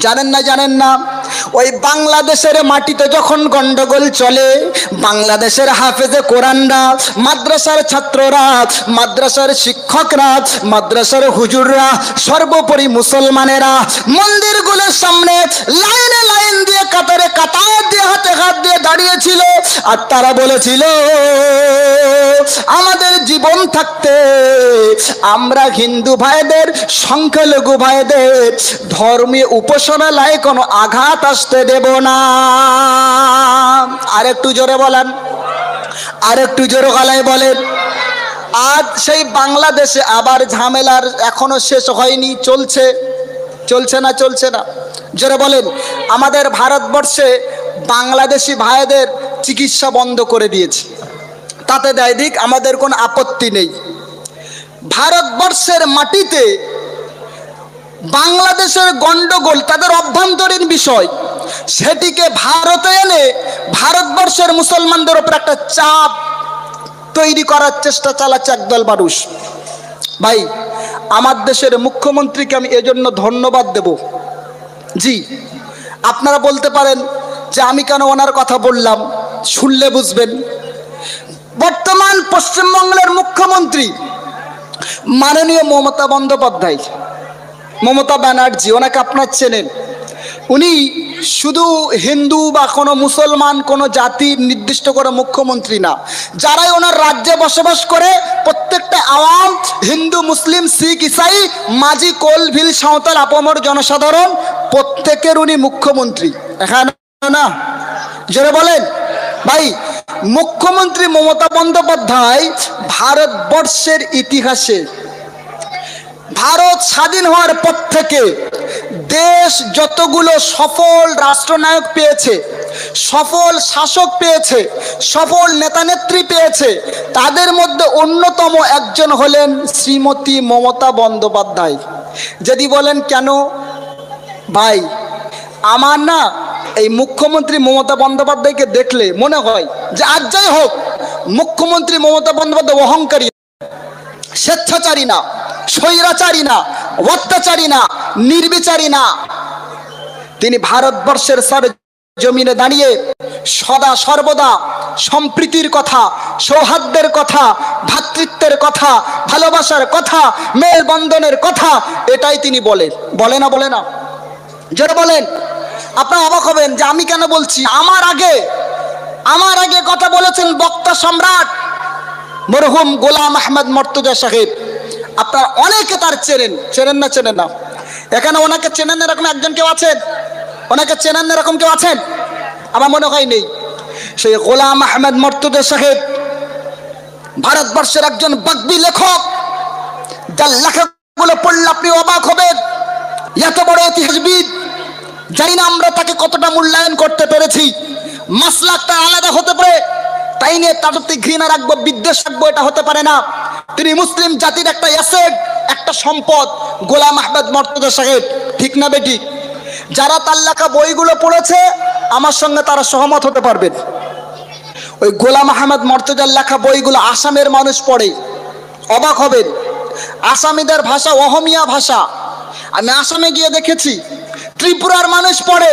জানেন না? জানেন না? ওই বাংলাদেশের মাটিতে যখন গন্ডগোল চলে, বাংলাদেশের হাফেজে কোরআনরা, মাদ্রাসার ছাত্ররা, মাদ্রাসার শিক্ষকরা, মাদ্রাসার হুজুররা, সর্বোপরি মুসলমানেরা মন্দিরগুলোর সামনে লাইনে লাইন দিয়ে কাতারে কাতার দিয়ে হাতে হাত দিয়ে দাঁড়িয়েছিল। আর তারা বলেছিল আমাদের জীবন থাকতে আমরা হিন্দু ভাইদের, সংখ্যালঘু ভাইদের ধর্মীয় উপাসনালয়ে কোনো আঘাত আসতে দেব না। আরেকটু জোরে বলেন, আরেকটু জোরে গলায় বলেন। আজ সেই বাংলাদেশে আবার ঝামেলার এখনো শেষ হয়নি, চলছে, চলছে না? চলছে না? জোরে বলেন। আমাদের ভারতবর্ষে বাংলাদেশি ভাইদের চিকিৎসা বন্ধ করে দিয়েছে, তাতে দেয় দিক, আমাদের কোনো আপত্তি নেই। ভারতবর্ষের মাটিতে বাংলাদেশের গন্ডগোল তাদের অভ্যন্তরীণ বিষয়, সেটিকে ভারতে এনে ভারতবর্ষের মুসলমানদের উপর একটা চাপ তৈরি করার চেষ্টা চালাচ্ছে একদল মানুষ। ভাই, আমার দেশের মুখ্যমন্ত্রীকে আমি এজন্য ধন্যবাদ দেব। জি, আপনারা বলতে পারেন যে আমি কেন ওনার কথা বললাম, শুনলে বুঝবেন। বর্তমান পশ্চিমবঙ্গের মুখ্যমন্ত্রী মাননীয় মমতা বন্দ্যোপাধ্যায়, মমতা ব্যানার্জি, ওনাকে আপনার চেনেন। উনি শুধু হিন্দু বা কোনো মুসলমান কোনো জাতির নির্দিষ্ট করে মুখ্যমন্ত্রী না, যারাই ওনার রাজ্যে বসবাস করে প্রত্যেকটা আওয়াম, হিন্দু, মুসলিম, শিখ, ইসাই, মাঝি, কোল, ভিল, সাঁওতাল, আপামর জনসাধারণ প্রত্যেকের উনি মুখ্যমন্ত্রী। এখানে না? জোরে বলেন ভাই। মুখ্যমন্ত্রী মমতা বন্দ্যোপাধ্যায় ভারতবর্ষের ইতিহাসে, ভারত স্বাধীন হওয়ার পর থেকে দেশ যতগুলো সফল রাষ্ট্রনায়ক পেয়েছে, সফল শাসক পেয়েছে, সফল নেতানেত্রী পেয়েছে, তাদের মধ্যে অন্যতম একজন হলেন শ্রীমতী মমতা বন্দ্যোপাধ্যায়। যদি বলেন কেন, ভাই আমার না এই মুখ্যমন্ত্রী মমতা বন্দ্যোপাধ্যায়কে দেখলে মনে হয় যে আজ যাই হোক মুখ্যমন্ত্রী মমতা বন্দ্যোপাধ্যায় অহংকারী, স্বেচ্ছাচারী না, স্বৈরাচারী না, অত্যাচারী না, নির্বিচারী না। তিনি ভারতবর্ষের জমিনে দাঁড়িয়ে সদা সর্বদা সম্প্রীতির কথা, সৌহার্দ্যের কথা, ভ্রাতৃত্বের কথা, ভালোবাসার কথা, মেল বন্ধনের কথা, এটাই তিনি বলেন। বলে না? বলে না? যারা বলেন, আপনারা অবাক হবেন যে আমি কেন বলছি। আমার আগে কথা বলেছেন বক্তা সম্রাট মরহুম গোলাম আহমদ মর্তুজা সাহেব। আপনারা অনেকে তার চেনেন না? চেনেন না? এখানে ওনাকে চেনেন এরকম একজন কেউ আছেন? ওনাকে চেনেন এরকম কেউ আছেন? আমার মনে হয় নেই। সেই গোলাম আহমদ মর্তুজা সাহেব ভারতবর্ষের একজন বাগ্মী লেখক, যার লেখাগুলো পড়লে আপনি অবাক হবেন। এত বড় ইতিহাসবিদ, জানি না আমরা তাকে কতটা মূল্যায়ন করতে পেরেছি। মাসলাকটা আলাদা হতে পারে, তাই নিয়ে তার প্রতি ঘৃণা রাখবো, বিদ্বেষ রাখবো, এটা হতে পারে না। তিনি মুসলিম জাতির একটা অ্যাসেট, একটা সম্পদ, গোলাম আহমদ মর্তুজা সাহেব। ঠিক না বেটি? যারা তার লেখা বইগুলো পড়েছে আমার সঙ্গে তারা সহমত হতে পারবেন। ওই গোলাম আহমদ মর্তুজার লেখা বইগুলো আসামের মানুষ পড়ে, অবাক হবেন। আসামিদের ভাষা অহমিয়া ভাষা, আমি আসামে গিয়ে দেখেছি। ত্রিপুরার মানুষ পড়ে,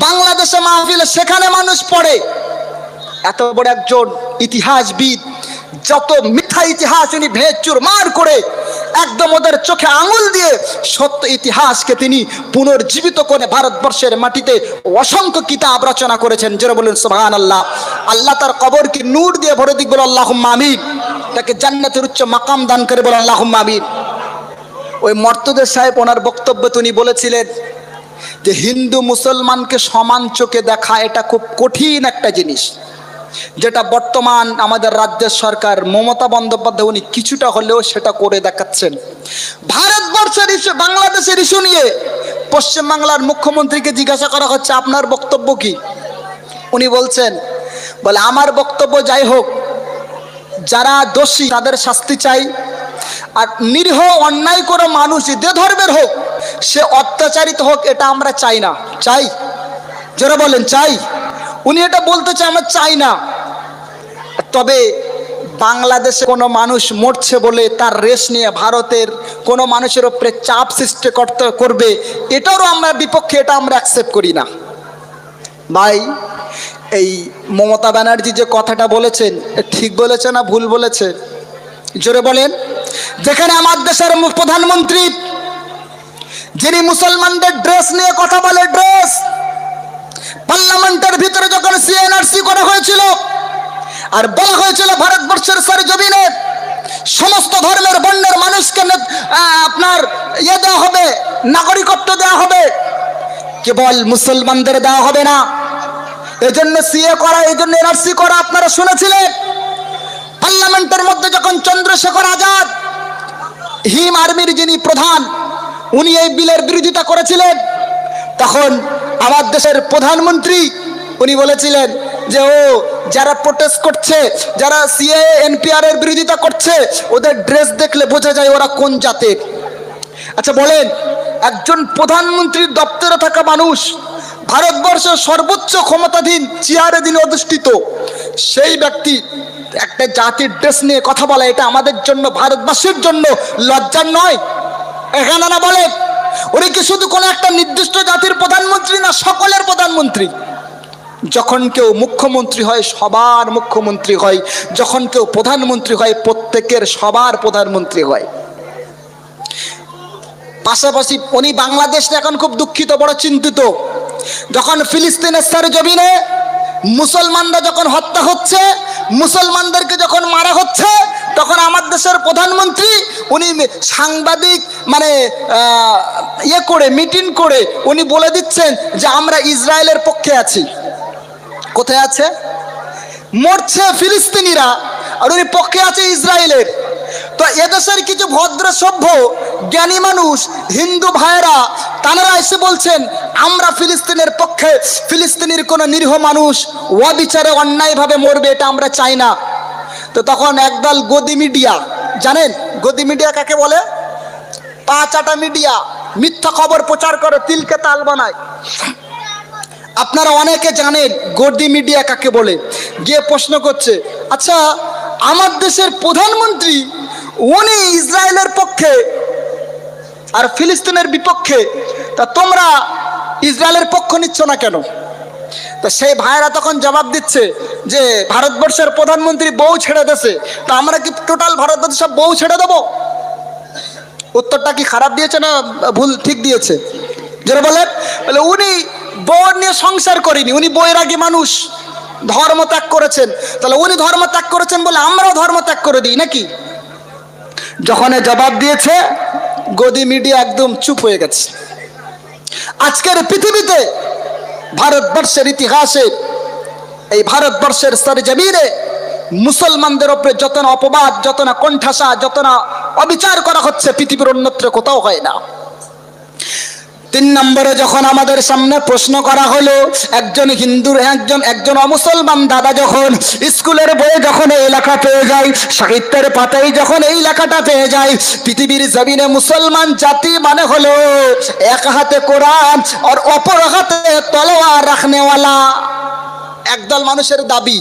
বাংলাদেশে মাহফিলে সেখানে মানুষ পড়ে। এত বড় একজন ইতিহাসবিদ, যত মিথ্যা ইতিহাস উনি ভেদ চুরমার করে একদম ওদের চোখে আঙুল দিয়ে সত্য ইতিহাসকে তিনি পুনর্জীবিত করে ভারতবর্ষের মাটিতে অসংখ্য কিতাব রচনা করেছেন। যারা বলেন সুবহানাল্লাহ। আল্লাহ তার কবরকে নূর দিয়ে ভরে দিক, বলে আল্লাহুম্মা আমিন। তাকে জান্নাতের উচ্চ মাকাম দান করে, বলে আল্লাহুম্মা আমিন। ওই মর্তুজা সাহেব ওনার বক্তব্যে তিনি বলেছিলেন যে হিন্দু মুসলমানকে সমান চোখে দেখা এটা খুব কঠিন একটা জিনিস, যেটা বর্তমান আমাদের রাজ্যের সরকার মমতা বন্দ্যোপাধ্যায় উনি কিছুটা হলেও সেটা করে দেখাচ্ছেন। ভারতবর্ষের ইস্যু, বাংলাদেশের ইস্যু নিয়ে পশ্চিমবাংলার মুখ্যমন্ত্রীকে জিজ্ঞাসা করা হচ্ছে আপনার বক্তব্য কি? উনি বলছেন, বলে আমার বক্তব্য যাই হোক, যারা দোষী তাদের শাস্তি চাই, আর নিরীহ অন্যায় করে মানুষ যে ধর্মের হোক সে অত্যাচারিত হোক, এটা আমরা চাই না। চাই? যারা বলেন চাই। উনি এটা বলতে চাই আমরা চাই না। তবে বাংলাদেশে কোনো মানুষ মরছে বলে তার রেশ নিয়ে ভারতের কোনো মানুষের উপরে চাপ সৃষ্টি করবে, এটারও আমরা বিপক্ষে, এটা আমরা অ্যাকসেপ্ট করি না। ভাই, এই মমতা ব্যানার্জি যে কথাটা বলেছেন ঠিক বলেছে না ভুল বলেছে? জোরে বলেন। যেখানে আমার দেশের প্রধানমন্ত্রী, যিনি মুসলমানদের ড্রেস নিয়ে কথা বলে, ড্রেস, পার্লামেন্টের ভিতরে যখন সিএনআরসি করা হয়েছিল আর বলা হয়েছিল ভারতবর্ষের সরজমিনে সমস্ত ধর্মের বর্ণের মানুষকে আপনার দেওয়া হবে, নাগরিকত্ব দেওয়া হবে, কেবল মুসলমানদের দেওয়া হবে না। এজন্য সিএ করা, এজন্য এনআরসি করা আপনারা শুনেছিলেন। পার্লামেন্টের মধ্যে যখন চন্দ্রশেখর আজাদ, হিম আর্মির যিনি প্রধান, উনি এই বিলের বিরোধিতা করেছিলেন, তখন আমার দেশের প্রধানমন্ত্রী উনি বলেছিলেন যে যারা প্রোটেস্ট করছে, যারা সিএ এনপিআর এর বিরোধিতা করছে, ওদের ড্রেস দেখলে বোঝা যায় ওরা কোন জাতের। আচ্ছা বলেন, একজন প্রধানমন্ত্রীর দপ্তরে থাকা মানুষ, ভারতবর্ষের সর্বোচ্চ ক্ষমতাধীন চেয়ারে যিনি অধিষ্ঠিত, সেই ব্যক্তি একটা জাতির ড্রেস নিয়ে কথা বলা, এটা আমাদের জন্য, ভারতবাসীর জন্য লজ্জার নয়? এখানে না বলে উনি কি শুধু কোনো একটা নির্দিষ্ট জাতির প্রধানমন্ত্রী না, সকলের প্রধানমন্ত্রী। যখন কেউ মুখ্যমন্ত্রী হয় সবার মুখ্যমন্ত্রী হয়, যখন কেউ প্রধানমন্ত্রী হয় প্রত্যেকের সবার প্রধানমন্ত্রী হয়। পাশাপাশি উনি বাংলাদেশ এখন খুব দুঃখিত, বড় চিন্তিত। যখন ফিলিস্তিনের সরজমিনে মুসলমানরা যখন হত্যা হচ্ছে, মুসলমানদেরকে যখন মারা হচ্ছে, তখন আমার দেশের প্রধানমন্ত্রী উনি সাংবাদিক করে মিটিং করে উনি বলে দিচ্ছেন যে আমরা ইসরায়েলের পক্ষে আছি। কোথায় আছে? মরছে ফিলিস্তিনিরা, আর উনি পক্ষে আছে ইসরায়েলের। তো এদেশের কিছু ভদ্র সভ্য জ্ঞানী মানুষ, হিন্দু ভাইয়েরা, তারা এসে বলছেন আমরা ফিলিস্তিনের পক্ষে, ফিলিস্তিনির কোনো নিরীহ মানুষ অবিচারে অন্যায়ভাবে মরবে এটা আমরা চাই না। তো তখন একদল গদি মিডিয়া, জানেন গদি মিডিয়া কাকে বলে? পাঁচাটা মিডিয়া মিথ্যা খবর প্রচার করে, তিলকে তাল বানায়। আপনারা অনেকে জানেন গদি মিডিয়া কাকে বলে। গিয়ে প্রশ্ন করছে, আচ্ছা আমার দেশের প্রধানমন্ত্রী উনি ইসরায়েলের পক্ষে আর ফিলিস্তিনের বিপক্ষে, তা তোমরা ইসরায়েলের পক্ষ নিচ্ছ না কেন? তো সেই ভাইরা তখন জবাব দিচ্ছে যে ভারতবর্ষের প্রধানমন্ত্রী বউ ছেড়ে দেছে, তো আমরা কি টোটাল ভারতবর্ষ সব বউ ছেড়ে দেবো? উত্তরটা কি খারাপ দিয়েছে না ভুল ঠিক দিয়েছে? যারা বলে উনি বউ নিয়ে সংসার করেনি, উনি বৈরাগী মানুষ, ধর্ম ত্যাগ করেছেন। তাহলে উনি ধর্ম ত্যাগ করেছেন বলে আমরাও ধর্ম ত্যাগ করে দিই নাকি? যখন জবাব দিয়েছে গদি মিডিয়া একদম চুপ হয়ে গেছে। আজকের পৃথিবীতে ভারতবর্ষের ইতিহাসে এই ভারতবর্ষের সরজমিনে মুসলমানদের উপরে যত না অপবাদ, যত না কণ্ঠাসা, যত না অবিচার করা হচ্ছে পৃথিবীর অন্যত্র কোথাও হয় না। 3 নম্বরে যখন আমাদের সামনে প্রশ্ন করা হলো, একজন হিন্দুর একজন অমুসলমান দাদা যখন স্কুলের বইয়ে যখন এই লেখা পেয়ে যায়, সাহিত্যের পাতায় যখন এই লেখাটা পেয়ে যায়, পৃথিবীর জমিনে মুসলমান জাতি মানে হলো এক হাতে কোরআন আর অপর হাতে তলোয়ার রাখনেওয়ালা। একদল মানুষের দাবি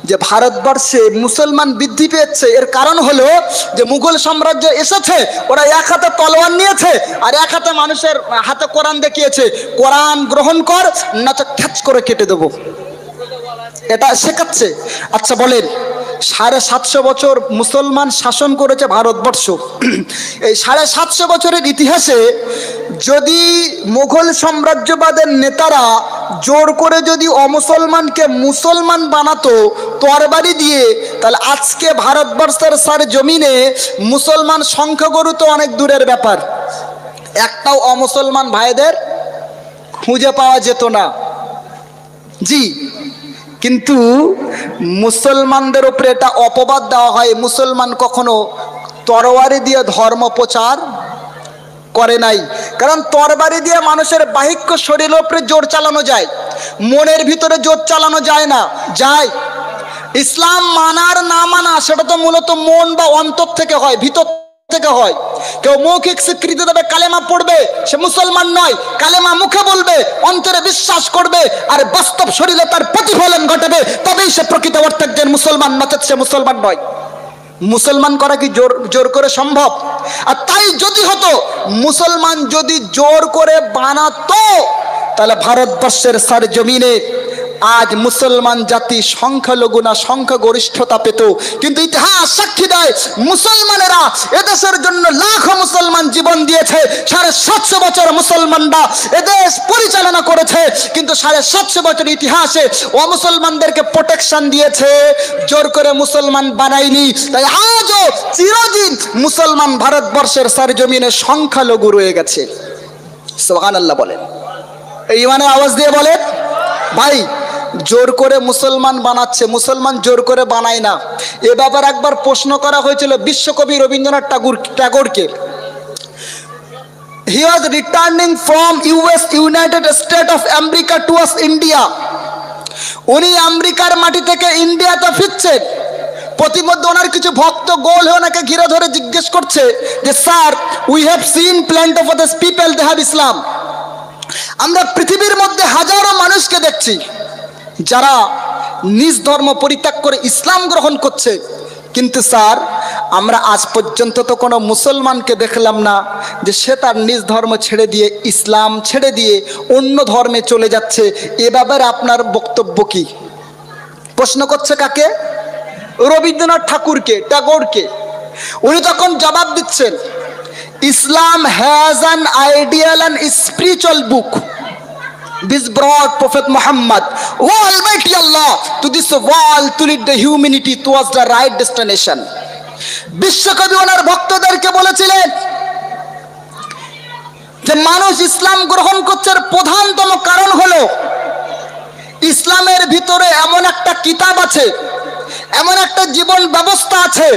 যে ভারতবর্ষে মুসলমান বৃদ্ধি পেয়েছে, এর কারণ হলো যে মুঘল সাম্রাজ্য এসেছে, ওরা এক হাতে তলোয়ার নিয়েছে আর এক হাতে মানুষের হাতে কোরআন দেখিয়েছে, কোরআন গ্রহণ কর না তো খ্যাচ করে কেটে দেবো, এটা শেখাচ্ছে। আচ্ছা বলেন, 750 বছর মুসলমান শাসন করেছে ভারতবর্ষ। এই 750 বছরের ইতিহাসে যদি মুঘল সাম্রাজ্যবাদের নেতারা জোর করে যদি অমুসলমানকে মুসলমান বানাতো তরবারি দিয়ে, তাহলে আজকে ভারতবর্ষের সার জমিনে মুসলমান সংখ্যাগুরু তো অনেক দূরের ব্যাপার, একটাও অমুসলমান ভাইদের খুঁজে পাওয়া যেত না। জি, কিন্তু মুসলমানদের উপরে এটা অপবাদ দেওয়া হয়, মুসলমান কখনো তরবারি দিয়ে ধর্ম প্রচার করে নাই। কারণ তরবারি দিয়ে মানুষের বাহিক্য শরীরের উপরে জোর চালানো যায়, মনের ভিতরে জোর চালানো যায় না। যায় ইসলাম মানার না মানা সেটা তো মূলত মন বা অন্তর থেকে হয়, ভিতর থেকে হয়। কেউ মৌখিক স্বীকৃতি দেবে, কালেমা পড়বে, সে মুসলমান নয়। কালেমা মুখে বলবে, অন্তরে বিশ্বাস করবে, আর বাস্তব শরীরে তার প্রতিফলন ঘটাবে, তবেই সে প্রকৃত অর্থে একজন মুসলমান, নচেত সে মুসলমান নয়। মুসলমান করা কি জোর করে সম্ভব? আর তাই যদি হতো, মুসলমান যদি জোর করে বানাতো, তাহলে ভারতবর্ষের সার জমিনে আজ মুসলমান জাতি সংখ্যালঘু না সংখ্যাগরিষ্ঠতা পেত। কিন্তু ইতিহাস সাক্ষী দেয়, মুসলমানেরা এদেশের জন্য লাখো মুসলমান জীবন দিয়েছে। 750 বছর মুসলমানরা এদেশ পরিচালনা করেছে, কিন্তু 750 বছর ইতিহাসে অমুসলমানদেরকে প্রোটেকশন দিয়েছে, জোর করে মুসলমান বানায়নি। তাই আজও চিরদিন মুসলমান ভারতবর্ষের সরজমিনে সংখ্যালঘু রয়ে গেছে। সুবহানাল্লাহ বলেন, এই ইমানের আওয়াজ দিয়ে বলেন। ভাই, জোর করে মুসলমান বানাচ্ছে, মুসলমান জোর করে বানায় না। এ ব্যাপারে একবার প্রশ্ন করা হয়েছিল বিশ্বকবি Rabindranath ট্যাগরকে। He was returning from US, United States of America towards India. উনি আমেরিকার মাটি থেকে ইন্ডিয়াতে ফিরছেন। প্রতিমধ্যে ওনার কিছু ভক্ত গোল হয়ে ওনাকে ঘিরে ধরে জিজ্ঞেস করছে যে, sir, we have seen plenty of others people, they have Islam. আমরা পৃথিবীর মধ্যে হাজারো মানুষকে দেখছি যারা নিজ ধর্ম পরিত্যাগ করে ইসলাম গ্রহণ করছে, কিন্তু স্যার আমরা আজ পর্যন্ত তো কোনো মুসলমানকে দেখলাম না যে সে তার নিজ ধর্ম ছেড়ে দিয়ে, ইসলাম ছেড়ে দিয়ে অন্য ধর্মে চলে যাচ্ছে। এ ব্যাপারে আপনার বক্তব্য কি? প্রশ্ন করছে কাকে? রবীন্দ্রনাথ ট্যাগরকে। উনি তখন জবাব দিচ্ছেন, Islam has an ideal and spiritual book. This brought Prophet Muhammad, oh Almighty Allah, to this world to lead the humanity towards the right destination. বিশ্বকবি ওনার ভক্তদেরকে বলেছিলেন যে মানুষ ইসলাম গ্রহণ করছে প্রধানতম কারণ হলো ইসলামের ভিতরে এমন একটা কিতাব আছে, এমন একটা জীবন ব্যবস্থা আছে,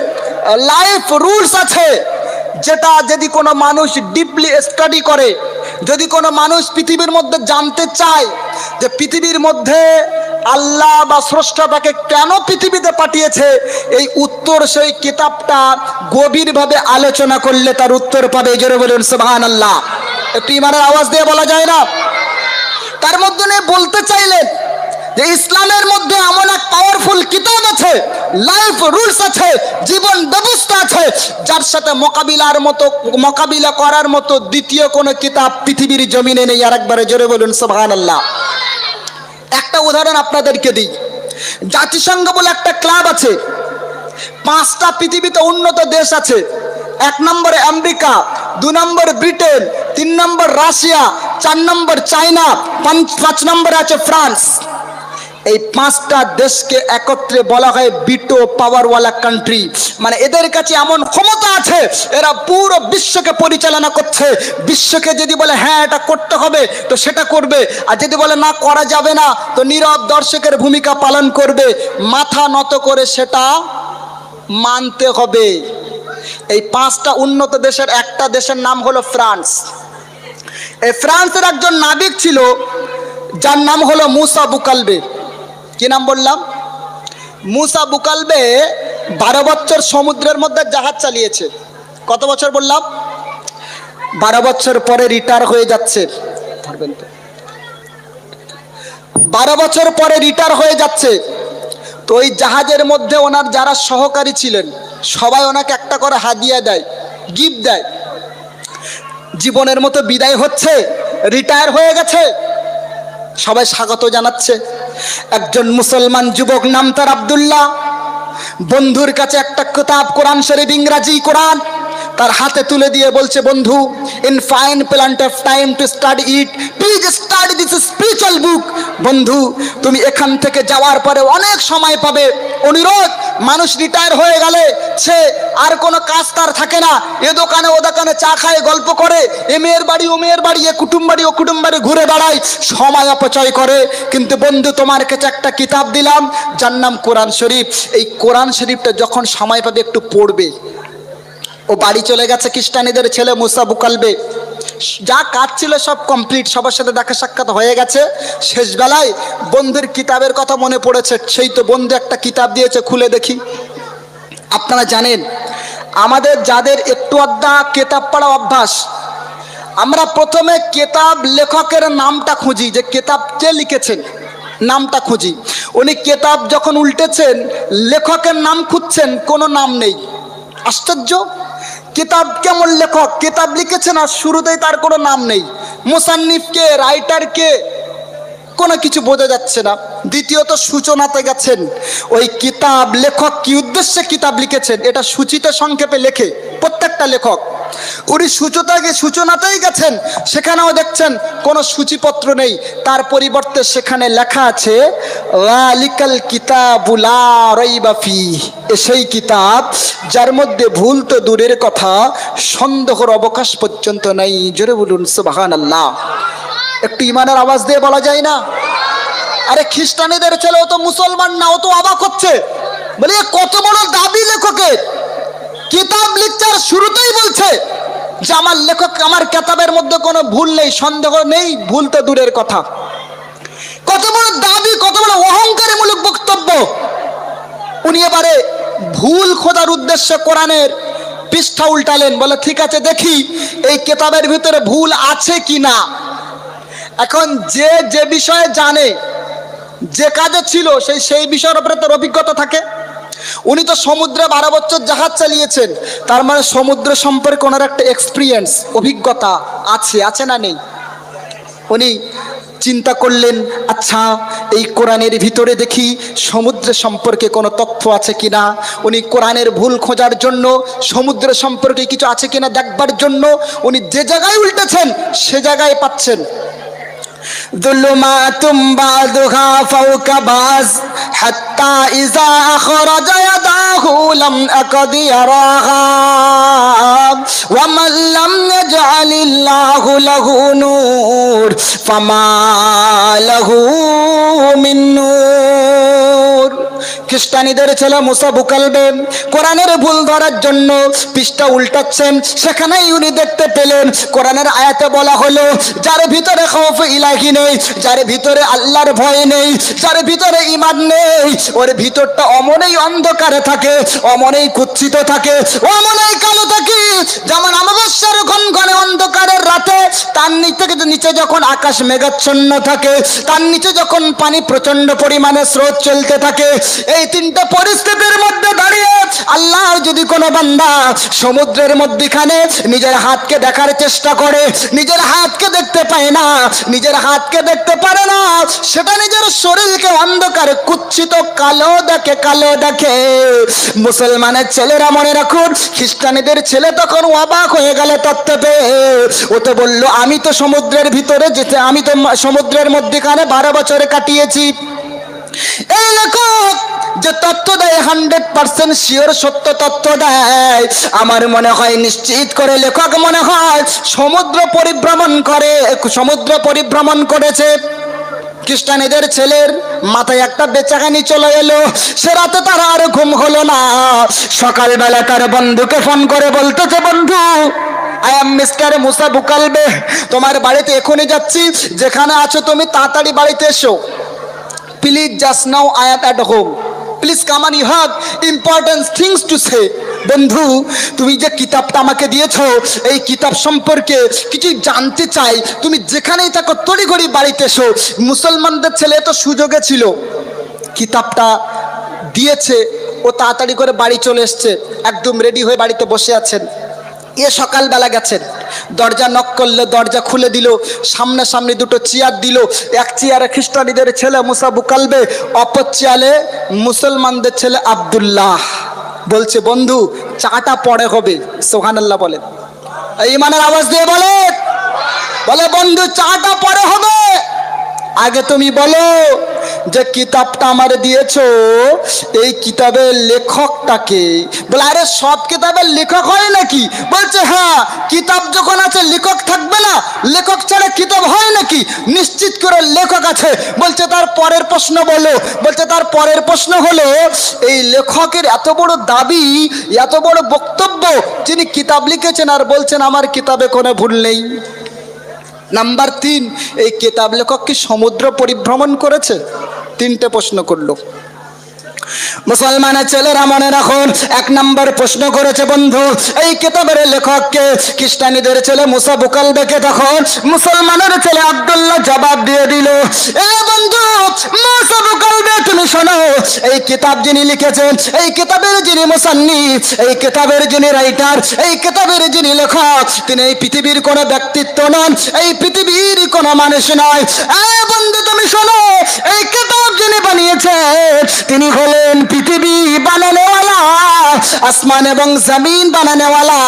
লাইফ রুলস আছে, যেটা যদি কোনো মানুষ ডিপলি স্টাডি করে, যদি কোনো মানুষ পৃথিবীর মধ্যে জানতে চায় যে পৃথিবীর মধ্যে আল্লাহ বা স্রষ্টা তাকে কেন পৃথিবীতে পাঠিয়েছে, এই উত্তর সেই কিতাবটা গভীরভাবে আলোচনা করলে তার উত্তর পাবে। জোরে বলুন সুবহানাল্লাহ। একটু ইমানের আওয়াজ দিয়ে বলা যায় না? তার মধ্যে বলতে চাইলেন যে ইসলামের মধ্যে এমন এক পাওয়ারফুল কিতাব আছে, লাইফ রুলস আছে, জীবন ব্যবস্থা আছে, যার সাথে মোকাবিলা করার মতো দ্বিতীয় কোনো কিতাব পৃথিবীর জমিনে নেই। আর একবারে জোরে বলুন সুবহানাল্লাহ। একটা উদাহরণ আপনাদেরকে দিই। জাতিসংঘ বলে একটা ক্লাব আছে, 5টা পৃথিবীতে উন্নত দেশ আছে। 1 নম্বরে আমেরিকা, 2 নম্বর ব্রিটেন, 3 নম্বর রাশিয়া, 4 নম্বর চায়না, 5 নম্বরে আছে ফ্রান্স। এই 5টা দেশকে একত্রে বলা হয় বিটো পাওয়ারওয়ালা কান্ট্রি। মানে এদের কাছে এমন ক্ষমতা আছে, এরা পুরো বিশ্বকে পরিচালনা করছে। বিশ্বকে যদি বলে হ্যাঁ এটা করতে হবে তো সেটা করবে, আর যদি বলে না করা যাবে না তো নীরব দর্শকের ভূমিকা পালন করবে, মাথা নত করে সেটা মানতে হবে। এই 5টা উন্নত দেশের একটা দেশের নাম হলো ফ্রান্স। এই ফ্রান্সের একজন নাবিক ছিল যার নাম হলো মুসা বুকালবে। কি নাম বললাম? মুসা বুকালবে 12 বছর সমুদ্রের মধ্যে জাহাজ চালিয়েছে। কত বছর বললাম? 12 বছর পরে রিটায়ার হয়ে যাচ্ছে। 12 বছর পরে রিটায়ার হয়ে যাচ্ছে। তো ওই জাহাজের মধ্যে ওনার যারা সহকারী ছিলেন সবাই ওনাকে একটা করে হাদিয়া দেয়, গিফট দেয়। জীবনের মতো বিদায় হচ্ছে, রিটায়ার হয়ে গেছে, সবাই স্বাগত জানাচ্ছে। একজন মুসলমান যুবক, নাম তার আব্দুল্লাহ, বন্ধুর কাছে একটা কিতাব কোরআন শরীফ, ইংরাজি কোরআন, তার হাতে তুলে দিয়ে বলছে, বন্ধু, in fine plenty of time to study it, please study this spiritual book. বন্ধু, তুমি এখান থেকে যাওয়ার পরে অনেক সময় পাবে। অনুরোধ, মানুষ রিটায়ার হয়ে গেলে সে আর কোনো কাজ তার থাকে না, এ দোকানে ও দোকানে চা খায়, গল্প করে, এ মেয়ের বাড়ি ও মেয়ের বাড়ি, এ কুটুম বাড়ি ও কুটুম বাড়ি ঘুরে বেড়ায়, সময় অপচয় করে। কিন্তু বন্ধু, তোমার কাছে একটা কিতাব দিলাম যার নাম কোরআন শরীফ। এই কোরআন শরীফটা যখন সময় পাবে একটু পড়বে। ও বাড়ি চলে গেছে, খ্রিস্টানীদের ছেলে মুসা বুকালবে। যা কাজ ছিল সব কমপ্লিট, সবার সাথে দেখা সাক্ষাৎ হয়ে গেছে। শেষবেলায় বন্ধুর কিতাবের কথা মনে পড়েছে। সেই তো বন্ধু একটা কিতাব দিয়েছে, খুলে দেখি। আপনারা জানেন, আমাদের যাদের একটু আধা কেতাব পড়া অভ্যাস, আমরা প্রথমে কেতাব লেখকের নামটা খুঁজি, যে কেতাব কে লিখেছেন নামটা খুঁজি। উনি কেতাব যখন উল্টেছেন, লেখকের নাম খুঁজছেন, কোনো নাম নেই। আশ্চর্য! কিতাব কেমন লেখক, কিতাব লিখেছেন আর শুরুতেই তার কোনো নাম নেই। মুসান্নিফ কে, রাইটার কে, কোনো কিছু বোঝা যাচ্ছে না। দ্বিতীয়ত সূচনাতে গেছেন, ওই কিতাব লেখক কি উদ্দেশ্যে কিতাব লিখেছেন এটা সূচিতে সংক্ষেপে লেখে প্রত্যেকটা লেখক। উনি সূচনাতেই গেছেন, সেখানেও দেখছেন কোনো সূচিপত্র নেই, তার পরিবর্তে সেখানে লেখা আছে ওয়ালিকাল কিতাবু লা রাইবা ফিহি, সেই কিতাব যার মধ্যে ভুল তো দূরের কথা, সন্দেহের অবকাশ পর্যন্ত নাই। জোরে বলুন সুবহানাল্লাহ। একটু ইমানের আওয়াজ দিয়ে বলা যায় না? আরে খ্রিস্টানীদের ছেলে, ও তো মুসলমান না, ও তো অবাক হচ্ছে, বলে কত বড় দাবি লেখকের, কিতাব লিখছে আর শুরুতেই বলছে যে আমার লেখক, আমার কিতাবের মধ্যে কোনো ভুল নেই, সন্দেহ নেই, ভুল তো দূরের কথা। কত বড় দাবি, কত বড় অহংকারমূলক বক্তব্য। উনি এবারে ভুল খোঁজার উদ্দেশ্যে কোরআনের পৃষ্ঠা উল্টালেন, বলে ঠিক আছে দেখি এই কিতাবের ভিতরে ভুল আছে কি না। এখন যে যে বিষয়ে জানে, যে কাজে ছিল, সেই বিষয়ের উপরে তার অভিজ্ঞতা থাকে। উনি তো সমুদ্রে 12 বছর জাহাজ চালিয়েছেন, তার মানে সমুদ্র সম্পর্কে ওনার একটা এক্সপিরিয়েন্স, অভিজ্ঞতা আছে, আছে না নেই? উনি চিন্তা করলেন, আচ্ছা এই কোরআনের ভিতরে দেখি সমুদ্র সম্পর্কে কোনো তথ্য আছে কিনা। উনি কোরআনের ভুল খোঁজার জন্য, সমুদ্র সম্পর্কে কিছু আছে কিনা দেখবার জন্য উনি যে জায়গায় উল্টেছেন সে জায়গায় পাচ্ছেন যুলুমাতুম বাদুহা ফাওকা বাজ হাত্তা ইযা আখরাজা ইয়াদাহু লাম আকাদ ইয়ারাহা ওয়া মান লাম ইয়াজআলিল্লাহু লাহু নূর ফামা লাহু মিন নূর। খ্রিস্টানীদের ছেলে মুসা বুকালবে কোরআনের ভুল ধরার জন্য পৃষ্ঠা উল্টাচ্ছেন, সেখানেই উনি দেখতে পেলেন কোরআনের আয়াতে বলা হলো যার ভিতরে খৌফ ইলাহি নেই, যার ভিতরে আল্লাহর ভয় নেই, যার ভিতরে ঈমান নেই, ওর ভিতরটা অমনেই অন্ধকারে থাকে, অমনেই কুৎসিত থাকে, অমনেই কালো থাকে। যেমন অমাবস্যার ঘনঘনে অন্ধকারের রাতে তার নিচে যখন আকাশ মেঘাচ্ছন্ন থাকে, তার নিচে যখন পানি প্রচন্ড পরিমাণে স্রোত চলতে থাকে, এই এই তিনটা পরিস্থিতির মধ্যে দাঁড়িয়ে আল্লাহ যদি কোনো বান্দা সমুদ্রের মধ্যখানে নিজের হাতকে দেখার চেষ্টা করে, নিজের হাতকে দেখতে পায় না, নিজের হাতকে দেখতে পারে না, সেটা নিজের শরীরকে অন্ধকারে কুচ্ছিত কালো দেখে, কালো দেখে। মুসলমানের ছেলেরা মনে রাখুন, খ্রিস্টানীদের ছেলে তখন অবাক হয়ে গেল তথ্য পেয়ে। ও তো বললো আমি তো সমুদ্রের ভিতরে যেতে, আমি তো সমুদ্রের মধ্যখানে 12 বছরে কাটিয়েছি। এই লেখক যে তথ্য দেয় 100% শিওর সত্য তথ্য দেয়, আমার মনে হয় নিশ্চিত করে লেখক মনে হয় সমুদ্র পরিভ্রমণ করেছে। খ্রিস্টানীদের ছেলের মাথায় একটা বেচাকানি চলে এলো, সে রাতে তার আর ঘুম হলো না। সকালবেলা তার বন্ধুকে ফোন করে বলতেছে, বন্ধু আই এম মিস্টার মুসা বুকালবে, তোমার বাড়িতে এখনই যাচ্ছি, যেখানে আছো তুমি তাড়াতাড়ি বাড়িতে এসো। Please just now I am at home, please come on, you have important things to say. বন্ধু তুমি যে কিতাবটা আমাকে দিয়েছো, এই কিতাব সম্পর্কে কিছু জানতে চাই, তুমি যেখানেই থাকো তড়িঘড়ি বাড়িতে এসো। মুসলমানদের ছেলে তো সুযোগে ছিল, কিতাবটা দিয়েছে, ও তাড়াতাড়ি করে বাড়ি চলে এসছে, একদম রেডি হয়ে বাড়িতে বসে আছেন। এ সকালবেলা গেছেন, দরজা নক করলে দরজা খুলে দিল, সামনাসামনি দুটো চেয়ার দিল। এক চেয়ারে খ্রিস্টানীদের ছেলে মুসা বুকালবে, অপর চেয়ারে মুসলমানদের ছেলে আব্দুল্লাহ। বলছে বন্ধু চাটা পরে হবে, সুবহানাল্লাহ বলেন, ঈমানের আওয়াজ দিয়ে বলে, বলে বন্ধু চাটা পরে হবে, আগে তুমি বলো যে কিতাবটা আমার দিয়েছো, এই কিতাবের লেখকটাকে। বলে আরে সব কিতাবের লেখক হয় নাকি? বলছে হ্যাঁ, কিতাব যখন আছে লেখক থাকবে না? লেখক ছাড়া কিতাব হয় নাকি? নিশ্চিত করে লেখক আছে। বলছে তার পরের প্রশ্ন বলো। বলছে তার পরের প্রশ্ন হলো, এই লেখকের এত বড় দাবি, এত বড় বক্তব্য, যিনি কিতাব লিখেছেন আর বলছেন আমার কিতাবে কোনো ভুল নেই। নাম্বার 3, এই কিতাব লেখক কি সমুদ্র পরিভ্রমণ করেছে? 3টে প্রশ্ন করলো। মুসলমানের ছেলেরা মনে রাখুন, 1 নম্বর প্রশ্ন করেছে বন্ধু এই কিতাবের লেখককে। খ্রিস্টানীদের ছেলে মুসা বুকালবেকে তখন মুসলমানের ছেলে আব্দুল্লাহ জবাব দিয়ে দিল, এ বন্ধু মুসা বুকালবে তুমি শোনো, এই কিতাব যিনি লিখেছেন, এই কিতাবের যিনি মুসান্নিফ, এই কিতাবের যিনি রাইটার, এই কিতাবের যিনি লেখক, তিনি এই পৃথিবীর কোনো ব্যক্তিত্ব নন, এই পৃথিবীর কোনো মানুষ নয়। এ বন্ধু তুমি শোনো, এই কিতাব যিনি বানিয়েছেন তিনি হলেন পৃথিবী বানানেওয়ালা, আসমান এবং জমিন বানানেওয়ালা,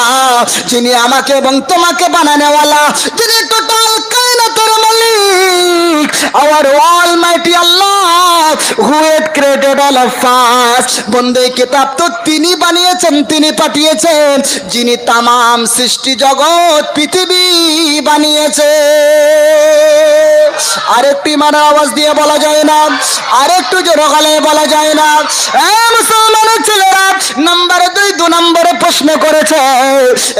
যিনি আমাকে এবং তোমাকে বানানেওয়ালা, যিনি টোটাল কায়নাতের মালিক, our almighty Allah who had created all of us। বন্ধু এই কিতাব তো তিনি বানিয়েছেন, তিনি পাঠিয়েছেন, যিনি তামাম সৃষ্টি জগৎ পৃথিবী বানিয়েছে। আরেকটু ইমানের আওয়াজ দিয়ে বলা যায় না? আরেকটু জোরে গলায় বলা যায় না? মুসলমানের ছেলেরা নাম্বার 2 নম্বরে প্রশ্ন করেছে,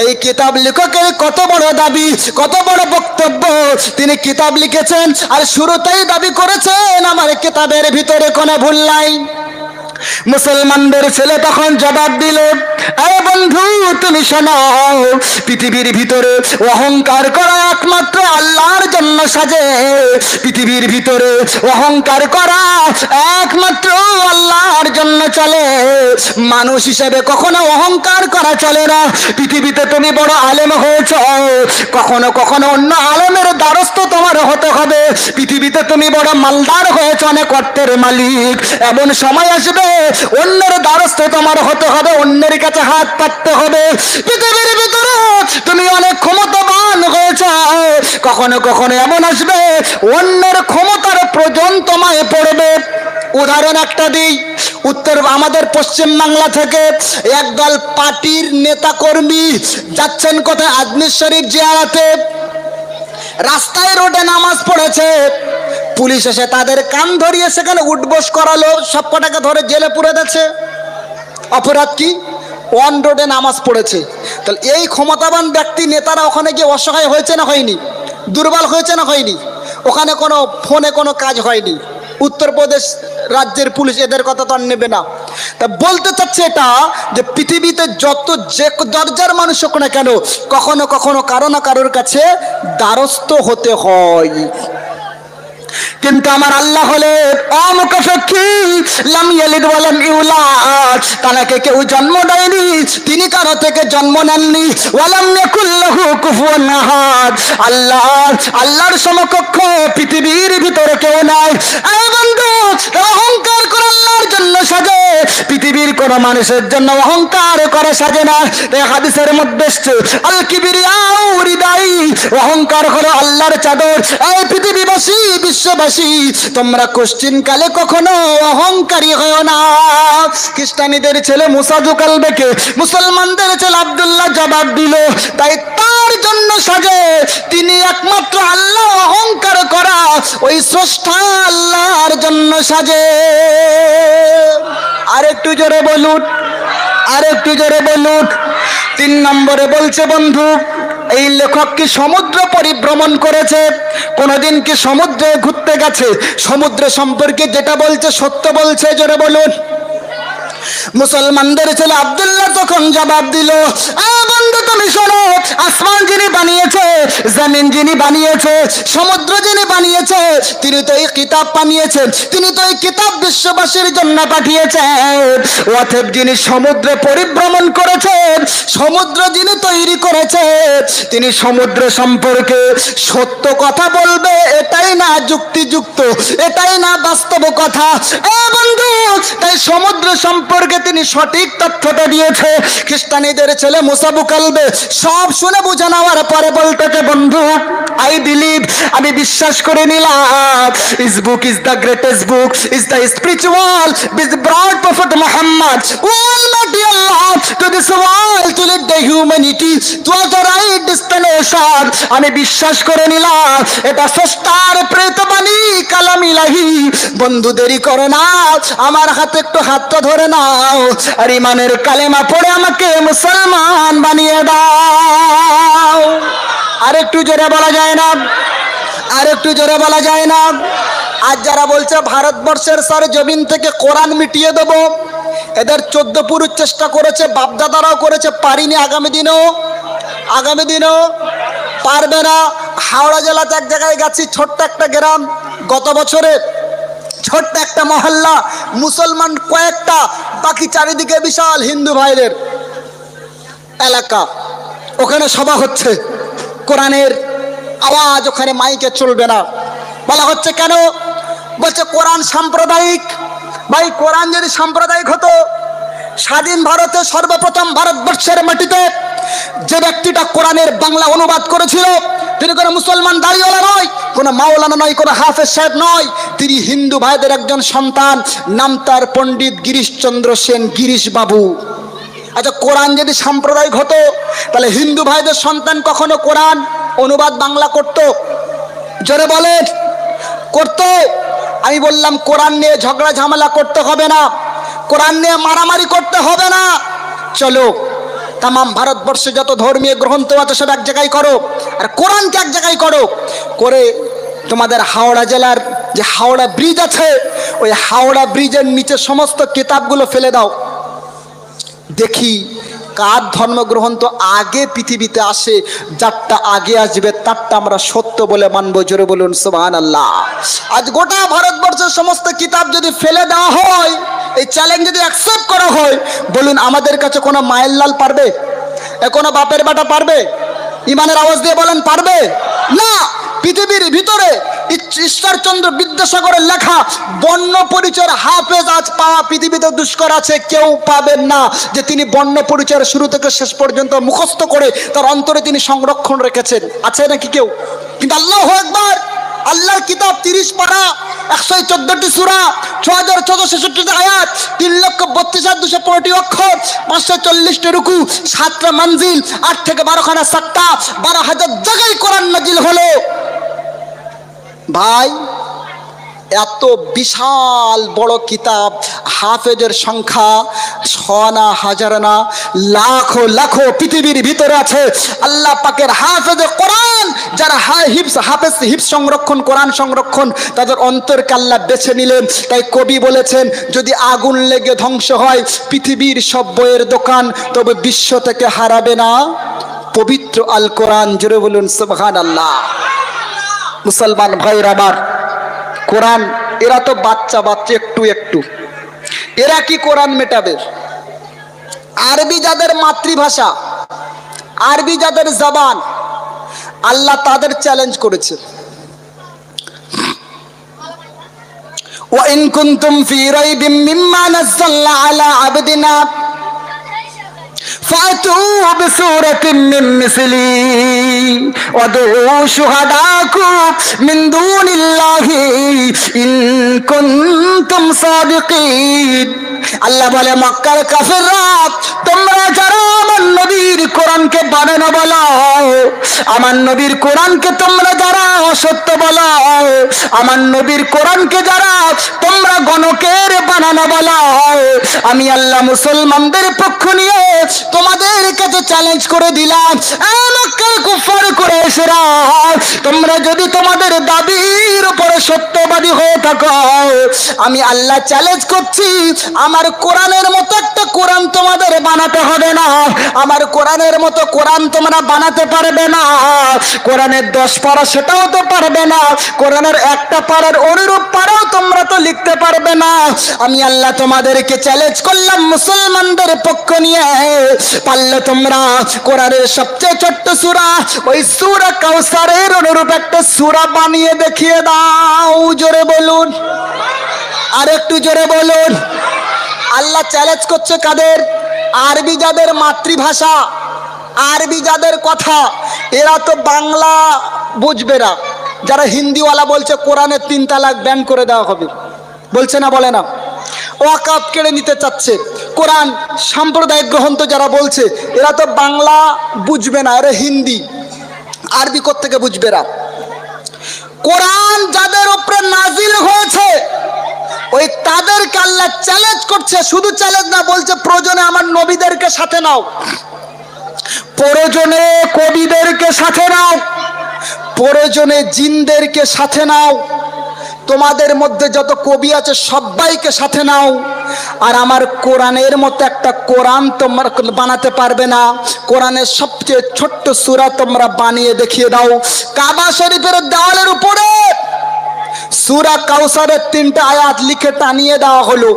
এই কিতাব লেখকের কত বড় দাবি, কত বড় বক্তব্য, তিনি কিতাব লিখেছেন আর শুরুতেই দাবি করেছেন আমার কিতাবের ভিতরে কোনো ভুল নাই। মুসলমানদের ছেলে তখন জবাব দিল, আরে বন্ধু তুমি শোনো, পৃথিবীর ভিতরে অহংকার করা একমাত্র আল্লাহর জন্য সাজে, পৃথিবীর ভিতরে অহংকার করা একমাত্র আল্লাহর জন্য চলে, মানুষ হিসেবে কখনো অহংকার করা চলে না। পৃথিবীতে তুমি বড় আলেম হয়েছ, কখনো কখনো অন্য আলেমের দ্বারস্থ তোমার হতে হবে। পৃথিবীতে তুমি বড় মালদার হয়েছ, অনেক অর্থের মালিক, এমন সময় আসবে অন্যের দ্বারস্থ তোমার হতে হবে, অন্যের কাছে হাত পাততে হবে। পৃথিবীর ভিতরে তুমি অনেক ক্ষমতাবান হয়েছ, কখনো কখনো এমন আসবে অন্যের ক্ষমতার প্রয়োজন তোমায় পড়বে। উদাহরণ একটা দিই, আমাদের পশ্চিম বাংলা থেকে একদল পার্টির নেতা কর্মী যাচ্ছেন কোথায়, আজমির শরীফ জিয়ারতে। রাস্তায় রোডে নামাজ পড়েছে, পুলিশ এসে তাদের কান ধরিয়ে সেখানে উঠবোস করালো, সব কটাকে ধরে জেলে পুরে দিয়েছে। অপরাধ কি? অন রোডে নামাজ পড়েছে। তাহলে এই ক্ষমতাবান ব্যক্তি নেতারা ওখানে গিয়ে অসহায় হয়েছে না হয়নি? দুর্বল হয়েছে না হয়নি? ওখানে কোনো ফোনে কোনো কাজ হয়নি। উত্তরপ্রদেশ রাজ্যের পুলিশ এদের কথা তো আর নেবে না। তা বলতে চাচ্ছে এটা যে পৃথিবীতে যত যে দরজার মানুষ হোক না কেন, কখনো কখনো কারো না কারোর কাছে দ্বারস্থ হতে হয়। কিন্তু আমার আল্লাহ হলে অমুখাপেক্ষী, লাম ইয়ালিদ ওয়া লাম ইউলাদ, তাকে কেউ জন্ম দেয়নি, তিনি কারো থেকে জন্ম নেননি। ওয়া লাম ইয়াকুল লাহু কুফুয়ান আহাদ, আল্লাহর সমকক্ষ পৃথিবীর ভিতরে কেউ নাই। এই বন্ধু, অহংকার করে আল্লাহর জন্য সাজে, পৃথিবীর কোন মানুষের জন্য অহংকার করে সাজে না। এই হাদিসের মধ্যে এসেছে, আল কিবরিয়াউ রিদাই, অহংকার হলো আল্লাহর চাদর। এই পৃথিবীবাসী, বিশ্ববাসী, তোমরা কোশ্চিন কালে কখনো অহংকারী হও না। খ্রিস্টানীদের ছেলে মুসা জুকালবেকে মুসলমানদের ছেলে আব্দুল্লাহ জবাব দিল, তাই তার জন্য সাজে, তিনি একমাত্র আল্লাহ। অহংকার করা ওই স্রষ্টা আল্লাহর জন্য সাজে। আরেকটু জোরে বলুন, আরেকটু জোরে বলুন। 3 নম্বরে বলছে বন্ধু, এই লেখক কি সমুদ্র পরিভ্রমণ করেছে? কোনদিন কি সমুদ্রে ঘুরতে গেছে? সমুদ্র সম্পর্কে যেটা বলছে সত্য বলছে? জোরে বলুন। মুসলমানদের ছেলে আব্দুল্লাহ তখন জবাব দিল, বন্ধু তুমি শোনো, আসমান যিনি বানিয়েছে, জমিন যিনি বানিয়েছে, সমুদ্র যিনি বানিয়েছে, তিনি তো এই কিতাব বানিয়েছেন, তিনি তো এই কিতাব বিশ্ববাসীর জন্য পাঠিয়েছেন। অতএব যিনি সমুদ্রে পরিভ্রমণ করেছেন, সমুদ্র যিনি তৈরি করেছেন, তিনি সমুদ্র সম্পর্কে সত্য কথা বলবে, এটাই না যুক্তিযুক্ত, এটাই না বাস্তব কথা। বন্ধু, তাই সমুদ্র সম্পর্কে তিনি সঠিক তথ্যটা দিয়েছে। খ্রিস্টানীদের ছেলে মুসা বুকালবে সব শুনে বুঝে নেওয়ার পরে বলতেছে, বন্ধু আই বিলিভ, আমি বিশ্বাস করে নিলাম, is book is the greatest book, is the spiritual which brought prophet Muhammad almighty Allah to this world to lead the humanity to the right destination. আমি বিশ্বাস করে নিলাম, এটা স্রষ্টার প্রেরিত বাণী, কালাম ইলাহি। বন্ধু দেরি করো না, আমার হাতে একটু হাতটা ধরে নাও, আর ইমানের কালেমা পড়ে আমাকে মুসলমান বানিয়ে দাও। আরেকটু জোরে বলা যায় না? আরেকটু জোরে বলা যায় না? আজ যারা বলছে ভারতবর্ষের সার জমিন থেকে কোরআন মিটিয়ে দেব, এদের 14 পুরুষ চেষ্টা করেছে, বাপদাদারাও করেছে, পারিনি। আগামী দিনও পারবে না। হাওড়া জেলাতে এক জায়গায় গেছি, ছোট্ট একটা গ্রাম, গত বছরে ছোট্ট একটা মহল্লা, মুসলমান কয়েকটা, বাকি চারিদিকে বিশাল হিন্দু ভাইদের এলাকা। ওখানে সভা হচ্ছে, কোরআনের আওয়াজ ওখানে মাইকে চলবে না। বলা হচ্ছে কেন? বলছে কোরআন সাম্প্রদায়িক। ভাই, কোরআন যদি সাম্প্রদায়িক হতো, স্বাধীন ভারতে সর্বপ্রথম ভারতবর্ষের মাটিতে যে ব্যক্তিটা কোরআনের বাংলা অনুবাদ করেছিল, তিনি কোনো মুসলমান দাড়িওয়ালা নয়, কোনো মাওলানা নয়, কোনো হাফেজ সাহেব নয়, তিনি হিন্দু ভাইদের একজন সন্তান, নাম তার পণ্ডিত গিরিশচন্দ্র সেন, গিরিশ বাবু। আচ্ছা, কোরআন যদি সাম্প্রদায়িক হতো, তাহলে হিন্দু ভাইদের সন্তান কখনো কোরআন অনুবাদ বাংলা করত? জোরে বলেন, করত? আমি বললাম কোরআন নিয়ে ঝগড়া ঝামেলা করতে হবে না, কোরআন নিয়ে মারামারি করতে হবে না। চলো তাম ভারতবর্ষে যত ধর্মীয় গ্রন্থ আছে সব এক জায়গায় করো, আর কোরআনকে এক জায়গায় করো। করে তোমাদের হাওড়া জেলার যে হাওড়া ব্রিজ আছে, ওই হাওড়া ব্রিজের নিচে সমস্ত কিতাবগুলো ফেলে দাও, দেখি কার ধর্মগ্রন্থ আগে পৃথিবীতে আসে, যারটা আগে আসবে তারটা আমরা সত্য বলে মানবো। জোরে বলুন সুবহানাল্লাহ। আজ গোটা ভারতবর্ষের সমস্ত কিতাব যদি ফেলে দেওয়া হয়, এই চ্যালেঞ্জ যদি অ্যাকসেপ্ট করা হয়, বলুন আমাদের কাছে কোনো মায়ের লাল পারবে? কোনো বাপের বেটা পারবে? ইমানের আওয়াজ দিয়ে বলেন, পারবে না। পৃথিবীর ভিতরে ঈশ্বরচন্দ্র বিদ্যাসাগরের লেখা বর্ণ পরিচয়ের হাফেজ আজ পাওয়া পৃথিবীতে দুষ্কর আছে। কেউ পাবেন না যে তিনি বর্ণ পরিচয়ের শুরু থেকে শেষ পর্যন্ত মুখস্থ করে তার অন্তরে তিনি সংরক্ষণ রেখেছেন। আছে নাকি কেউ? কিন্তু আল্লাহু আকবার, আল্লাহর কিতাব 30 পারা, 114টি সূরা, 6466টি আয়াত, 3,32,215টি অক্ষর, 540টি রুকু, 7টা মঞ্জিল, 8 থেকে 12খানা সাক্তা, 12,000 জায়গায় কোরআন নাজিল হলো। ভাই, এত বিশাল বড় কিতাব, হাফেজের সংখ্যা 6 না, হাজার না, লাখো লাখো পৃথিবীর ভিতরে আছে। আল্লাহ পাকের হাফেজে কোরআন যারা হাফেজ হিফজ সংরক্ষণ, কোরআন সংরক্ষণ, তাদের অন্তরকে আল্লাহ বেছে নিলেন। তাই কবি বলেছেন, যদি আগুন লেগে ধ্বংস হয় পৃথিবীর সব বইয়ের দোকান, তবে বিশ্ব থেকে হারাবে না পবিত্র আল কোরআন। জোরে বলুন সুবহানাল্লাহ। মুসলমান ভাইরা আমার, কোরআন, এরা তো বাচ্চা বাচ্চা একটু একটু, এরা কি কোরআন মেটাবে? আরবি যাদের মাতৃভাষা, আরবি যাদের জবান, আল্লাহ তাদের চ্যালেঞ্জ করেছে। وَإِن كُنتُمْ فِي رَيْبٍ مِّمَّا نَزَّلْنَا عَلَى عَبْدِنَا فَأْتُوا بِسُورَةٍ مِّن مِّثْلِهِ وَادْعُوا شُهَدَاءَكُم مِّن دُونِ اللَّهِ إِن كُنتُمْ صَادِقِينَ। আল্লাহ বলে, মক্কার কাফেররা, তোমরা যারা আমার নবীর কোরআনকে বানানো বলো, আমার নবীর কোরআনকে তোমরা যারা অসত্য বলো, আমার নবীর কোরআনকে যারা তোমরা গণকের বানানো বলো, আমি আল্লাহ মুসলমানদের পক্ষ নিয়ে তোমাদের কাছে চ্যালেঞ্জ করে দিলাম, মক্কার কুফার কুরাইশরা, তোমরা যদি তোমাদের দাবির উপরে সত্যবাদী হয়ে থাকো, আমি আল্লাহ চ্যালেঞ্জ করছি, আমার কোরআনের মতো একটা কোরআন তোমাদের বানাতে হবে না, আমার কোরআনের মতো কোরআন তোমরা বানাতে পারবে না, কোরআনের 10 পারা সেটাও তো পারবে না, কোরআনের একটা পারার অনুরূপ পারাও তোমরা তো লিখতে পারবে না। আমি আল্লাহ তোমাদেরকে চ্যালেঞ্জ করলাম মুসলমানদের পক্ষ নিয়ে, পারলে তোমরা কোরআনের সবচেয়ে ছোট্ট সূরা, ওই সূরা কাউসারের অনুরূপ একটা সূরা বানিয়ে দেখিয়ে দাও। জোরে বলুন, আর একটু জোরে বলুন। আল্লাহ চ্যালেঞ্জ করছে কাদের? আরবি যাদের মাতৃভাষা, আরবি যাদের কথা, এরা তো বাংলা বুঝবে না। যারা হিন্দিওয়ালা বলছে কোরআনের 3 তালাক ব্যান করে দেওয়া হবে, বলছে না, বলে না, ওয়াকাফ কেড়ে নিতে চাচ্ছে, কোরআন সাম্প্রদায়িক গ্রন্থ যারা বলছে, এরা তো বাংলা বুঝবে না, এরা হিন্দি, আরবি কোত্থেকে বুঝবে না? কোরআন যাদের উপরে নাজিল হয়েছে ওই তাদেরকে আল্লাহ চ্যালেঞ্জ করছে, শুধু চ্যালেঞ্জ না, বলছে প্রয়োজনে আমার নবীদেরকে সাথে নাও, প্রয়োজনে কবিদেরকে সাথে নাও, প্রয়োজনে জিনদেরকে সাথে নাও, তোমাদের মধ্যে যত কবি আছে সবাইকে সাথে নাও, আর আমার কোরআনের মতো একটা কোরআন তোমরা বানাতে পারবে না, কোরআনের সবচেয়ে ছোট্ট সূরা তোমরা বানিয়ে দেখিয়ে দাও। কাবা শরীফের দেওয়ালের উপরে সূরা কাউসারের 3টা আয়াত লিখে টানিয়ে দেওয়া হলো,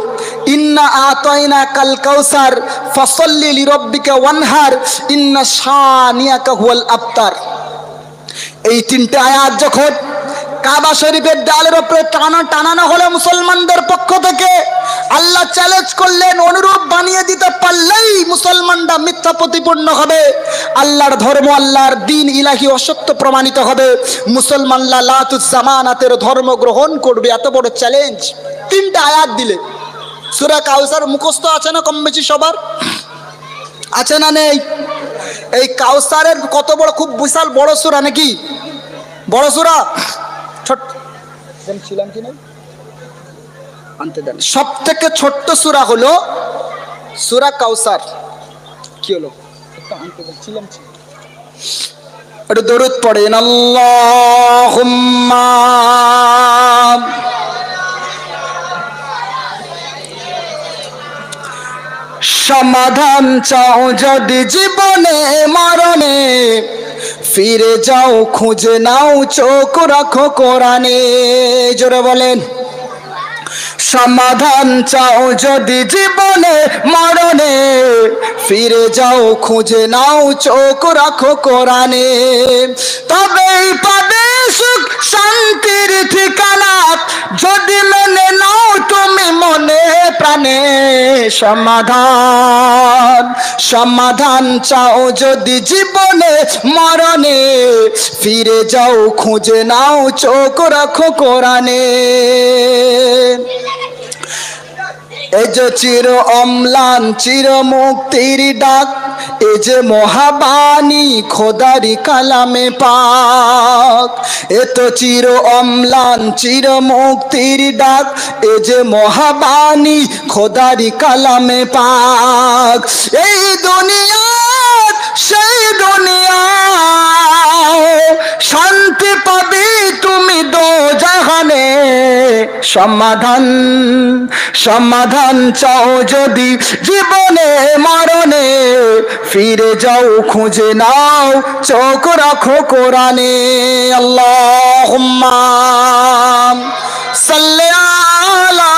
ইন্না আতাইনা কাল কাউসার ফাসাল্লি লিরাব্বিকা ওয়ানহার ইন্না শানিয়াকা হুয়াল আবতার। এই 3টে আয়াত যখন কাবা শরীফের দেওয়ালের উপরে টানানো হলো মুসলমানদের পক্ষ থেকে, আল্লাহ চ্যালেঞ্জ করলেন, অনুরূপ বানিয়ে দিতে পারলেই মুসলমানরা মিথ্যা প্রতিপন্ন হবে, আল্লাহর ধর্ম, আল্লাহর দ্বীন ইলাহি অসত্য প্রমাণিত হবে, মুসলমানরা লাতুজ জামানাতের ধর্ম গ্রহণ করবে। এত বড় চ্যালেঞ্জ 3টা আয়াত দিলে। সূরা কাউসার মুখস্থ আছে না কম বেশি সবার? আছে না নেই? এই কাউসারের কত বড়, খুব বিশাল বড় সূরা নাকি? বড় সূরা? ছোট ছিলাম কি না আনতে দেন। সব থেকে ছোট্ট সূরা হলো সূরা কাউসার। কি হলো? আনতে ছিলাম, একটু দরুদ পড়েন, আল্লাহুম্মা সমাধান চাও যদি জীবনে মরণে, ফিরে যাও খুঁজে নাও চোখ রাখো কোরআনে। জোরে বলেন, সমাধান চাও যদি জীবনে মরণে, ফিরে যাও খুঁজে নাও চোখ রাখো কোরআনে, তবেই পাবে সুখ শান্তির ঠিকানা, যদি মেনে নাও তুমি মনে প্রাণে। সমাধান, সমাধান চাও যদি জীবনে মরণে, ফিরে যাও খুঁজে নাও চোখ রাখো কোরআনে। এই যে চির অম্লান চির মুক্তির ডাক, এ যে মহাবাণী খোদারি কালামে পাক, এ তো চির অম্লান চির মুক্তির ডাক, এ যে মহাবাণী খোদারি কালামে পাক। এই দুনিয়া সেই দুনিয়া, শান্তি পাবি তুমি দোজাহানে। সমাধান, সমাধান চাও যদি জীবনে মরণে, ফিরে যাও খুঁজে নাও চোখ রাখো কোরআনে আল্লাহুম্মা সাল্লি আলা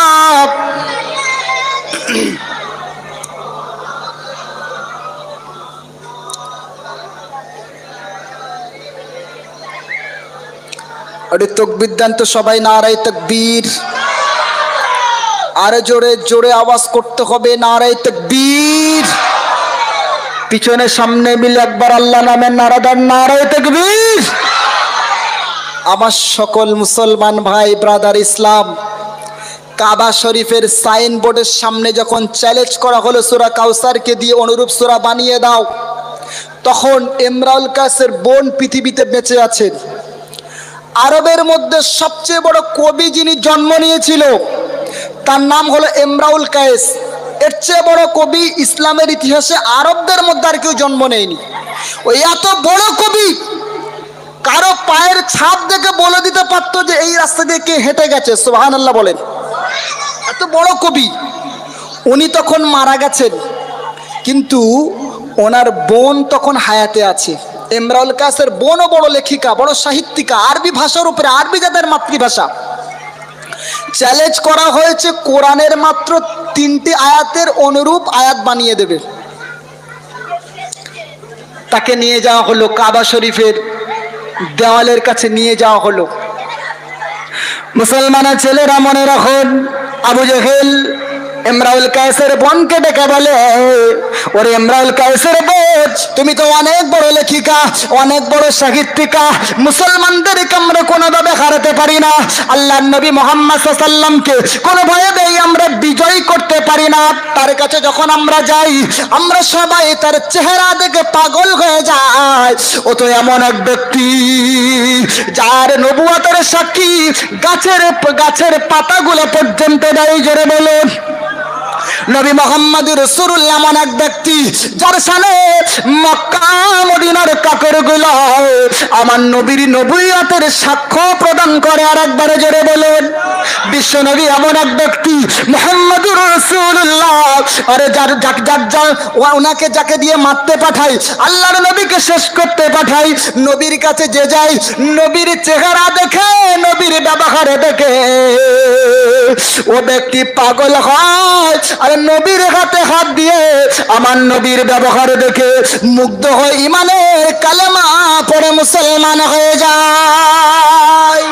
আরে তাকবীর দেন তো সবাই নারায়ে তাকবীর আরে জোরে জোরে আওয়াজ করতে হবে নারায়ে তাকবীর পিছনে সামনে মিলে একবার আল্লাহ নামের নারা দেন নারায়ে তাকবীর আমার সকল মুসলমান ভাই ব্রাদার ইসলাম কাবা শরীফের সাইন বোর্ডের সামনে যখন চ্যালেঞ্জ করা হলো সূরা কাউসারকে দিয়ে অনুরূপ সূরা বানিয়ে দাও তখন ইমরাউল কায়েসের বোন পৃথিবীতে বেঁচে আছেন আরবের মধ্যে সবচেয়ে বড় কবি যিনি জন্ম নিয়েছিল তার নাম হলো ইমরাউল কায়েস এর চেয়ে বড় কবি ইসলামের ইতিহাসে আরবদের মধ্যে আর কেউ জন্ম নেয়নি ওই এত বড় কবি কারো পায়ের ছাপ দেখে বলে দিতে পারতো যে এই রাস্তা দিয়ে কে হেঁটে গেছে সুবহানাল্লাহ বলেন এত বড় কবি উনি তখন মারা গেছেন কিন্তু ওনার বোন তখন হায়াতে আছে ইমরাউল কায়েসের বোনও বড় লেখিকা বড় সাহিত্যিকা আরবি ভাষার উপরে আরবি যাদের মাতৃভাষা চ্যালেঞ্জ করা হয়েছে কোরআনের মাত্র 3টি আয়াতের অনুরূপ আয়াত বানিয়ে দেবে তাকে নিয়ে যাওয়া হলো কাবা শরীফের দেওয়ালের কাছে নিয়ে যাওয়া হলো মুসলমানের ছেলেরা মনে রাখুন আবু জেহেল ইমরাউল কায়েসের বোনকে ডেকে বলে ওরে ইমরাউল কায়েসের বোন তুমি তো অনেক বড় লেখিকা অনেক বড় সাহিত্যিকা মুসলমানদেরকে আমরা কোনোভাবে হারাতে পারি না আল্লাহর নবী মুহাম্মদ সাল্লাল্লাহু আলাইহি ওয়াসাল্লামকে কোনোভাবেই আমরা বিজয় করতে পারি না তার কাছে যখন আমরা যাই আমরা সবাই তার চেহারা দেখে পাগল হয়ে যাই ও তো এমন এক ব্যক্তি যার নবুয়তের সাক্ষী গাছের পাতাগুলো পর্যন্ত দেয় জোরে বলুন নবী মুহাম্মদ রাসূলুল্লাহ এমন এক ব্যক্তি যার সামনে মক্কা মদিনার কাকরগুলো আমার নবীর নবুয়তের সাক্ষ্য প্রদান করে আর একবারে জোরে বলুন বিশ্ব নবী এমন এক ব্যক্তি মুহাম্মদুর রাসূলুল্লাহ আরে ওনাকে যাকে দিয়ে মারতে পাঠাই আল্লাহর নবীকে শেষ করতে পাঠাই নবীর কাছে যে যায় নবীর চেহারা দেখে নবীর ব্যবহার দেখে ও ব্যক্তি পাগল হয় আর নবীর হাতে হাত দিয়ে আমার নবীর ব্যবহার দেখে মুগ্ধ হয়ে ইমানের কালেমা পড়ে মুসলমান হয়ে যায়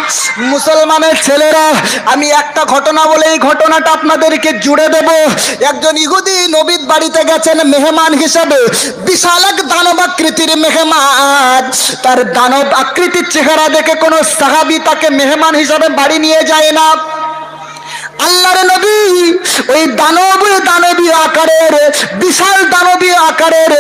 মুসলমানের ছেলেরা আমি একটা ঘটনা বলে এই ঘটনাটা আপনাদেরকে জুড়ে দেব একজন ইহুদি নবীর বাড়িতে গেছেন মেহমান হিসেবে বিশাল এক দানব আকৃতির মেহমান তার দানব আকৃতির চেহারা দেখে কোনো সাহাবী তাকে মেহমান হিসেবে বাড়ি নিয়ে যায় না আল্লাহর নবী ওই দানবী আকারের বিশাল দানবী আকারের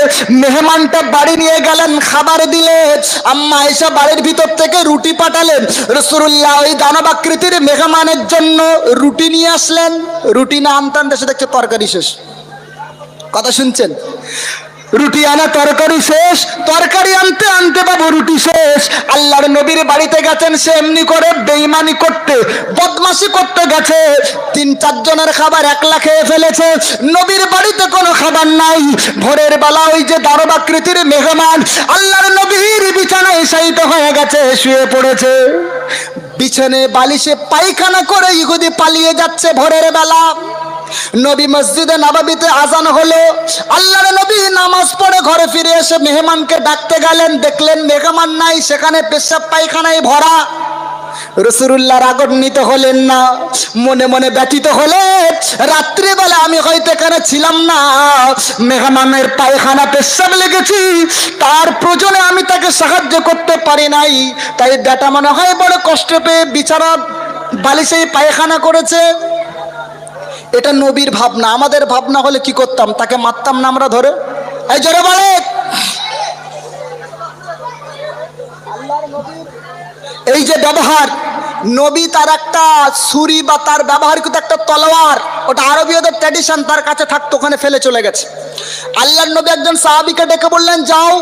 মেহমানটা বাড়ি নিয়ে গেলেন খাবার দিলেন আম্মা আয়েশা বাড়ির ভিতর থেকে রুটি পাঠালেন রাসূলুল্লাহ ওই দানব আকৃতির মেহমানের জন্য রুটি নিয়ে আসলেন রুটি না আনতে আনতে সে দেখছে তরকারি শেষ কথা শুনছেন রুটি আনা তরকারি শেষ তরকারি আনতে আনতে বাবু রুটি শেষ আল্লাহর নবীর বাড়িতে গেছেন সে এমনি করে বেঈমানি করতে বদমাশি করতে গেছে 3-4 জনের খাবার একলা খেয়ে ফেলেছে নবীর বাড়িতে কোনো খাবার নাই ভোরের বেলা ওই যে দানব আকৃতির মেহমান আল্লাহর নবীর বিছানায় শায়িত হয়ে গেছে শুয়ে পড়েছে বিছানে বালিশে পায়খানা করে ইহুদি পালিয়ে যাচ্ছে ভোরের বেলা নবী মসজিদে নববীতে আজান হলো আল্লাহর নবী নামাজ পড়ে ঘরে ফিরে এসে মেহমানকে ডাকতে গেলেন দেখলেন মেহমান নাই সেখানে পেশাব পায়খানায় ভরা রাসূলুল্লাহ রাগান্বিত হলেন না মনে মনে ব্যথিত হলেন রাত্রিবেলা আমি হয়তো এখানে ছিলাম না মেহমানের পায়খানা পেশাব লেগেছি তার প্রয়োজনে আমি তাকে সাহায্য করতে পারি নাই তাই বেটা মনে হয় বড় কষ্ট পেয়ে বিছানা বালিশে পায়খানা করেছে এটা নবীর ভাবনা আমাদের ভাবনা হলে কি করতাম তাকে মারতাম না আমরা ধরে এই জোরে বলে এই যে ব্যবহার নবী তার একটা ছুরি বা তার ব্যবহার কিন্তু একটা তলোয়ার ওটা আরবীয়দের ট্র্যাডিশন তার কাছে থাকতো ওখানে ফেলে চলে গেছে আল্লাহর নবী একজন সাহাবীকে ডেকে বললেন যাও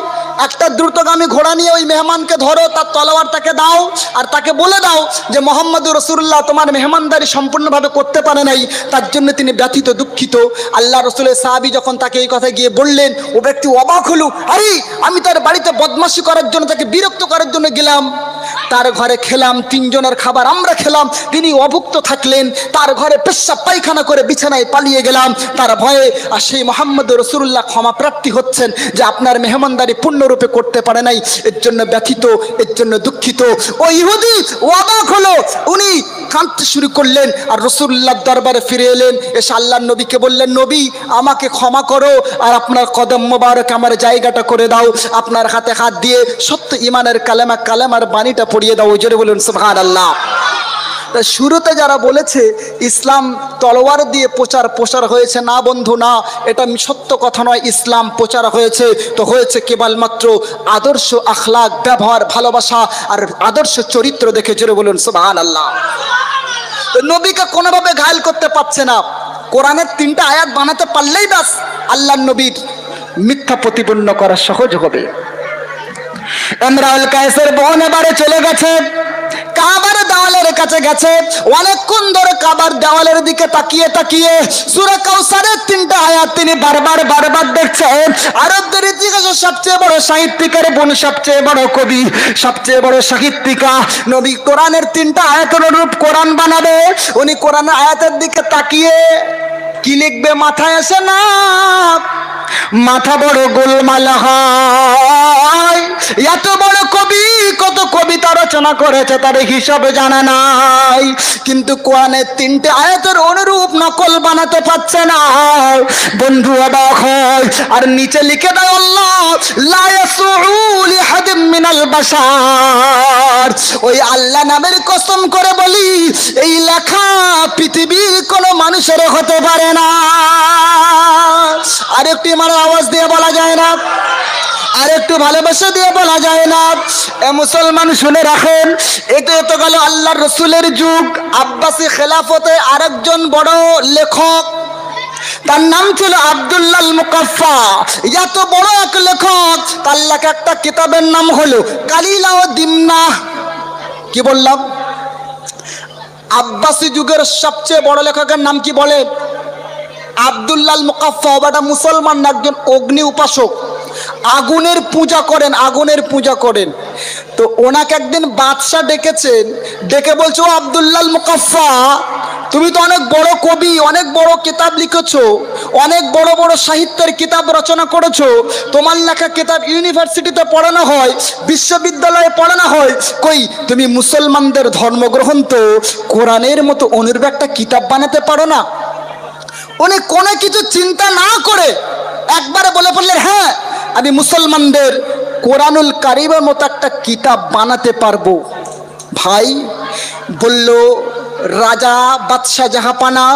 একটা দ্রুতগামী ঘোড়া নিয়ে ওই মেহমানকে ধরো, তার তলোয়ারটাকে দাও, আর তাকে বলে দাও যে মোহাম্মদুর রাসূলুল্লাহ তোমার মেহমানদারি সম্পূর্ণভাবে করতে পারে নাই, তার জন্য তিনি ব্যথিত দুঃখিত। আল্লাহ রসুলের সাহাবী যখন তাকে এই কথা গিয়ে বললেন, ও ব্যক্তি অবাক হলো, আরে আমি তার বাড়িতে বদমাশি করার জন্য, তাকে বিরক্ত করার জন্য গেলাম, তার ঘরে খেলাম, তিনজনের খাবার আমরা খেলাম, তিনি অভুক্ত থাকলেন, তার ঘরে পেশাব পায়খানা করে বিছানায় পালিয়ে গেলাম তার ভয়ে। আর সেই মুহাম্মদুর রাসূলুল্লাহ ক্ষমা প্রার্থী হচ্ছেন যে আপনার মেহমানদারি পূর্ণরূপে করতে পারে নাই, এর জন্য ব্যথিত, এর জন্য দুঃখিত। ওই ইহুদি অবাক হলো, উনি কাঁদতে শুরু করলেন আর রাসূলুল্লাহর দরবারে ফিরে এলেন, এসে আল্লাহর নবীকে বললেন, নবী আমাকে ক্ষমা করো আর আপনার কদম মোবারক আমার জায়গাটা করে দাও, আপনার হাতে হাত দিয়ে সত্য ইমানের কালেমার বাণীটা পড়িয়ে দাও। জোরে বলুন সুবহানাল্লাহ। শুরুতে যারা বলেছে ইসলাম তলোয়ার দিয়ে প্রচার হয়েছে, না বন্ধু না, এটা সত্য কথা নয়। ইসলাম প্রচার হয়েছে তো হয়েছে কেবলমাত্র আদর্শ, আখলাক, ব্যবহার, ভালোবাসা আর আদর্শ চরিত্র দেখে। জোরে বলুন সুবহানাল্লাহ। নবীকে কোনোভাবে ঘায়েল করতে পারছে না, কোরআনের 3টা আয়াত বানাতে পারলেই ব্যাস আল্লাহর নবীর মিথ্যা প্রতিপন্ন করা সহজ হবে। ইমরাউল কায়েসের বোন এবারে চলে গেছে, কাবার দেওয়ালের কাছে গেছে, অনেকক্ষণ ধরে কাবার দেওয়ালের দিকে তাকিয়ে তাকিয়ে সূরা কাউসারের 3টা আয়াত তিনি বারবার দেখছেন। আরবদের ইতিহাসে সবচেয়ে বড় সাহিত্যিকের বোন, সবচেয়ে বড় কবি, সবচেয়ে বড় সাহিত্যিকা, নবী কোরআনের 3টা আয়াতের অনুরূপ কোরআন বানাবে, উনি কোরআনের আয়াতের দিকে তাকিয়ে কি লিখবে মাথায় আসে না, মাথা বড় গোলমাল হয়। এত বড় কবি কত কবিতা রচনা করেছে তার হিসাবে জানা নাই, কিন্তু কোরআনের 3টে আয়াতের অনুরূপ নকল বানাতে পারছে না। বন্ধু অবাক হয় আর নিচে লিখে দেয় আল্লাহ, লা ইয়াসউ লিহাদিম মিনাল বাশার। ওই আল্লাহ নামের কসম করে বলি, এই লেখা পৃথিবীর কোনো মানুষের হতে পারে না। আরেকটি মানে আওয়াজ দিয়ে বলা যায় না, আর একটু ভালোবাসা দিয়ে বলা যায় না। এ মুসলমান শুনে রাখেন, এতে গেল আল্লাহর রসুলের যুগ। আব্বাসী খেলাফতে আরেকজন বড় লেখক, তার নাম ছিল আব্দুল্লাহ আল মুকাফফা। এত বড় এক লেখক, তার লেখা একটা কিতাবের নাম হলো কালিলা ও দিমনা। কি বললাম? আব্বাসী যুগের সবচেয়ে বড় লেখকের নাম কি বলে? আব্দুল্লাহ আল মুকাফফা। ওটা মুসলমান না, একজন অগ্নি উপাসক, আগুনের পূজা করেন। তো ওনাকে একদিন বাদশাহ ডেকেছেন, ডেকে বলছো, আব্দুল্লাহ আল মুকাফফা তুমি তো অনেক বড় কবি, অনেক বড় কিতাব লিখেছো, অনেক বড় বড় সাহিত্যের কিতাব রচনা করেছো, তোমার লেখা কিতাব ইউনিভার্সিটিতে পড়ানো হয়, বিশ্ববিদ্যালয়ে পড়ানো হয়, কই তুমি মুসলমানদের ধর্মগ্রন্থ কোরআনের মতো অনুরূপ একটা কিতাব বানাতে পারো না? উনি কোনো কিছু চিন্তা না করে একবারে বলে পড়লেন, হ্যাঁ আমি মুসলমানদের কোরআনুল কারীমের মতো একটা কিতাব বানাতে পারবো। ভাই বলল, রাজা বাদশাহ জাহাপানা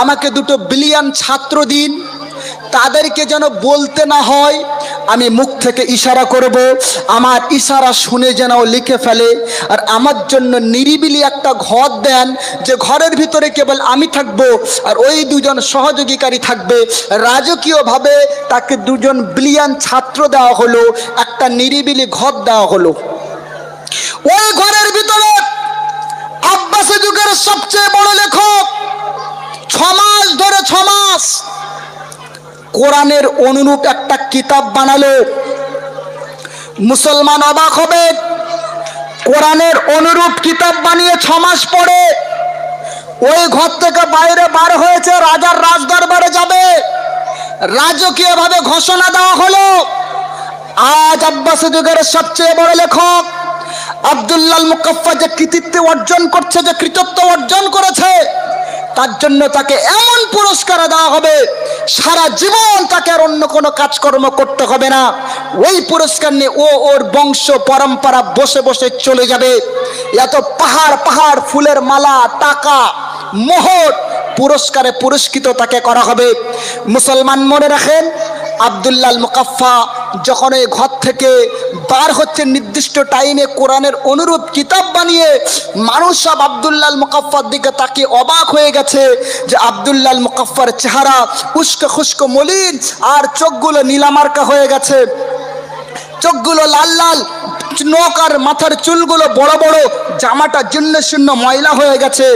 আমাকে 2 বিলিয়ন ছাত্র দিন, তাদেরকে যেন বলতে না হয়, আমি মুখ থেকে ইশারা করব, আমার ইশারা শুনে যেন লিখে ফেলে। আর আমার জন্য নিরিবিলি একটা ঘর দেন, যে ঘরের ভিতরে কেবল আমি থাকবো আর ওই 2জন সহযোগীকারী থাকবে। রাজকীয়ভাবে তাকে 2 বিলিয়ন ছাত্র দেওয়া হলো, একটা নিরিবিলি ঘর দেওয়া হলো। ওই ঘরের ভিতরে আব্বাসী যুগের সবচেয়ে বড় লেখক 6 মাস ধরে 6 মাস কোরআনের অনুরূপ একটা কিতাব বানালো। মুসলমান অবাক হবে, কোরআনের অনুরূপ কিতাব বানিয়ে 6 মাস পরে ওই ঘর থেকে বাইরে বার হয়েছে, রাজার রাজদরবারে যাবে। রাজকীয়ভাবে ঘোষণা দেওয়া হলো, আজ আব্বাসী যুগের সবচেয়ে বড় লেখক আব্দুল্লাহ আল মুকাফফা যে কৃতিত্ব অর্জন করছে, যে কৃতিত্ব অর্জন করেছে, তার জন্য তাকে এমন পুরস্কার দেওয়া হবে, সারা জীবন তাকে আর অন্য কোনো কাজকর্ম করতে হবে না। ওই পুরস্কার নিয়ে ওর বংশ পরম্পরা বসে বসে চলে যাবে। এত পাহাড় ফুলের মালা, টাকা, মোহর পুরস্কারে পুরস্কৃত তাকে করা হবে। মুসলমান মনে রাখেন, আব্দুল্লাহ আল মুকাফফা যখন এই ঘর থেকে বার হচ্ছে নির্দিষ্ট টাইমে কোরআনের অনুরূপ কিতাব বানিয়ে, মানুষ সব আব্দুল্লাহ আল মুকাফফার দিকে তাকিয়ে অবাক হয়ে গেছে যে আব্দুল্লাহ আল মুকাফফার চেহারা উস্কো খুস্কো মলিন আর চোখগুলো নীলামার্কা হয়ে গেছে। চোখগুলো লাল লাল, নখ আর মাথার চুলগুলো বড় বড়, জামাটা জীর্ণ শীর্ণ ময়লা হয়ে গেছে।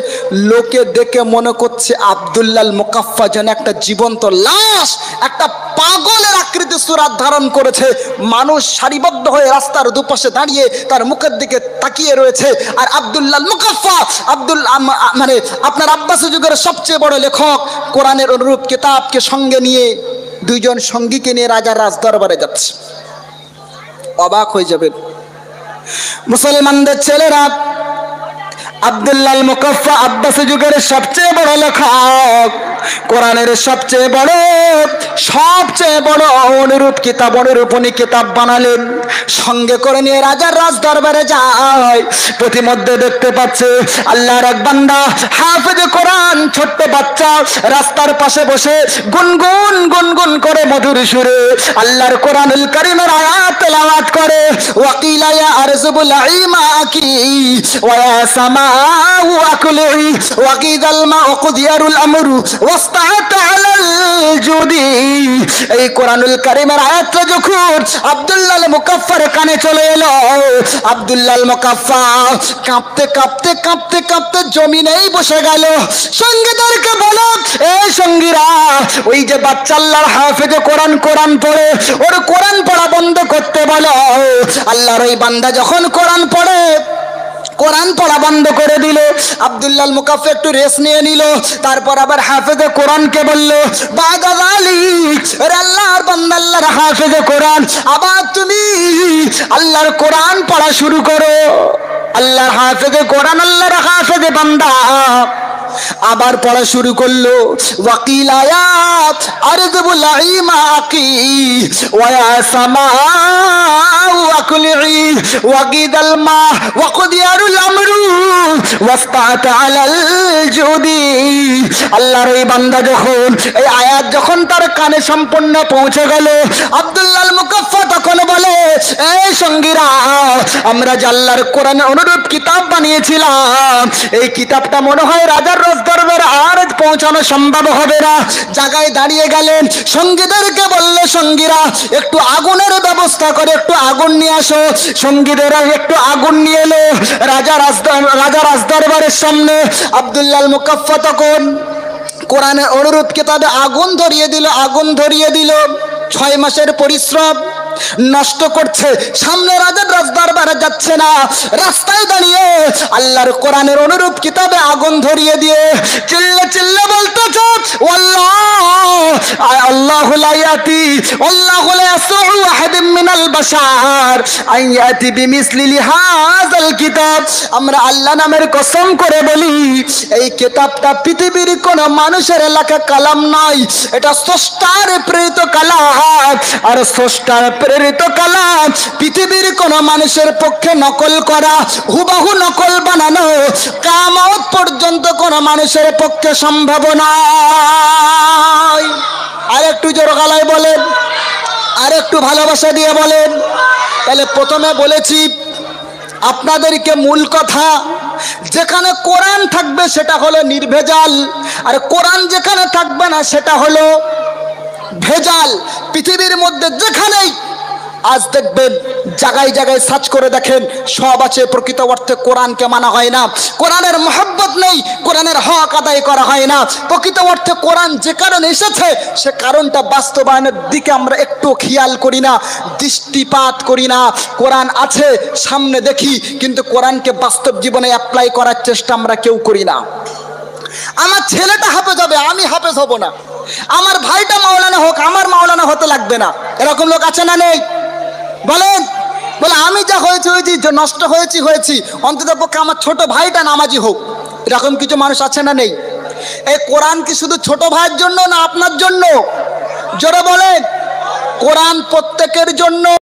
লোকে দেখে মনে করছে আব্দুল্লাহ মুকাফফা যেন একটা জীবন্ত লাশ, একটা পাগলের আকৃতি সুরাত ধারণ করেছে। মানুষ সারিবদ্ধ হয়ে রাস্তার দুপাশে দাঁড়িয়ে তার মুখের দিকে তাকিয়ে রয়েছে। আর আব্দুল্লাহ মুকাফফা, মানে আপনার আব্বাসী যুগের সবচেয়ে বড় লেখক, কোরআনের অনুরূপ কিতাবকে সঙ্গে নিয়ে দুইজন সঙ্গীকে নিয়ে রাজার রাজদরবারে যাচ্ছে। অবাক হয়ে যাবেন মুসলমানদের ছেলেরা, আব্দুল্লাহ মুকাফফা আব্বাসী যুগের সবচেয়ে বড় লেখক, কোরআনের সবচেয়ে বড় অনুরূপ কিতাব, অনুরূপণী কিতাব বানালেন। সঙ্গে করে নিয়ে রাজার রাজ দরবারে যায়। প্রতিমধ্যে দেখতে পাচ্ছে আল্লাহর এক বান্দা হাফেজে কোরআন, ছোট্ট বাচ্চা, রাস্তার পাশে বসে গুনগুন গুনগুন করে মধুর সুরে আল্লাহর কোরআনুল কারীমের আয়াত তেলাওয়াত করে। ওয়াকিলা ইয়া আরজুল ইমাকি ওয়া ইয়া সামাউ আকলি ওয়াকিদাল মাউ কুদিয়ারুল আমরু ওয়াসতাআত আলাল জুদি। এই কোরআনুল কারীমের আয়াতটা যখন আব্দুল্লাহ মুকাফফার কানে চলে এলো, আব্দুল্লাহ মুকাফফা কাঁপতে কাঁপতে কাঁপতে কাঁপতে জমিনেই বসে গেল। সঙ্গীদেরকে বলো, এই সঙ্গীরা, ওই যে বাচ্চা আল্লাহর হাফেজে কোরআন, কোরআন পড়ে, ওর কোরআন পড়া বন্ধ করতে বলো। আল্লাহর ওই বান্দা যখন কোরআন পড়ে, কোরআন পড়া বন্ধ করে দিল। আব্দুল্লাহ মুকাফফা একটু রেস্ট নিয়ে নিল, তারপর আবার হাফেজে কোরআনকে বলল, বাদা যালিক, আরে আল্লাহর বান্দা, আল্লাহর হাফেজে কোরআন, আবার তুমি আল্লাহর কোরআন পড়া শুরু করো। আল্লাহর হাফেজে কোরআন, আল্লাহর হাফেজে বান্দা আবার পড়া শুরু করলো। ওয়াকিল আয়াত আরজুল ইমাকি ওয়া ইয়া সামাউ আকলি ওয়াকিদাল মা ওয়াকুদিয়ারুল আমরু ওয়াসতাআত আলাল জুদি। আল্লাহর এই বান্দা যখন এই আয়াত যখন তার কানে সম্পূর্ণ পৌঁছে গেল, আব্দুল্লাহ মুকাফফা তখন বলে, এই সঙ্গীরা, আমরা যে আল্লাহর কোরআনের অনুরূপ কিতাব বানিয়েছিলাম, এই কিতাবটা মনে হয় রাজার রাজদরবারে আর পৌঁছানো সম্ভব হবে না। জায়গায় দাঁড়িয়ে গেলেন, সঙ্গীদেরকে বললে, সঙ্গীরা একটু আগুনের ব্যবস্থা করে একটু আগুন নিয়ে আসো। সঙ্গীদেরা একটু আগুন নিয়ে এলো রাজা রাজদরবারের সামনে। আব্দুল্লাহ মুকাফফা তখন কোরআনের অনুরূপ কিতাবে আগুন ধরিয়ে দিল। 6 মাসের পরিশ্রম নষ্ট করছে। সামনে রাজার রাজদরবারে যাচ্ছে না, রাস্তায় দাঁড়িয়ে আল্লাহর কোরআনের অনুরূপ কিতাবে আগুন ধরিয়ে দিয়ে চিল্লে চিল্লে বলতেছে, আল্লাহু লা ইয়াতি আল্লাহু লা ইয়াসউ আহাদিম মিনাল বাশার আন ইয়াতি বিমিসলি হাযাল কিতাব। আমরা আল্লাহ নামের কসম করে বলি, এই কিতাবটা পৃথিবীর কোন মানুষের লেখা কালাম নয়, এটা স্রষ্টার প্রেরিত কালাম। আর স্রষ্টার প্রেরিত কালাম পৃথিবীর কোন মানুষের পক্ষে নকল করা, হুবহু নকল বানানো কিয়ামত পর্যন্ত কোন মানুষের পক্ষে সম্ভব নয়। আর একটু জোর গলায় বলেন, আর একটু ভালোবাসা দিয়ে বলেন। তাহলে প্রথমে বলেছি আপনাদেরকে মূল কথা, যেখানে কোরআন থাকবে সেটা হলো নির্ভেজাল, আর কোরআন যেখানে থাকবে না সেটা হলো ভেজাল। পৃথিবীর মধ্যে যেখানেই আজ দেখবেন, জায়গায় জায়গায় সার্চ করে দেখেন, সব আছে প্রকৃত অর্থে কোরআনকে মানা হয় না, কোরআনের মহব্বত নেই, কোরআনের হক আদায় করা হয় না। প্রকৃত অর্থে কোরআন যে কারণে এসেছে সে কারণটা বাস্তবায়নের দিকে আমরা একটু খেয়াল করি না, দৃষ্টিপাত করি না। কোরআন আছে সামনে দেখি, কিন্তু কোরআনকে বাস্তব জীবনে অ্যাপ্লাই করার চেষ্টা আমরা কেউ করি না। আমার ছেলেটা হাফেজ হবে, আমি হাফেজ হব না। আমার ভাইটা মাওলানা হোক, আমার মাওলানা হতে লাগবে না। এরকম লোক আছে না নেই? বলেন, বলে আমি যা হয়েছি নষ্ট হয়েছি, অন্তত পক্ষে আমার ছোট ভাইটা নামাজি হোক। এরকম কিছু মানুষ আছে না নেই? এই কোরআন কি শুধু ছোট ভাইয়ের জন্য না আপনার জন্য? জোরে বলেন, কোরআন প্রত্যেকের জন্য।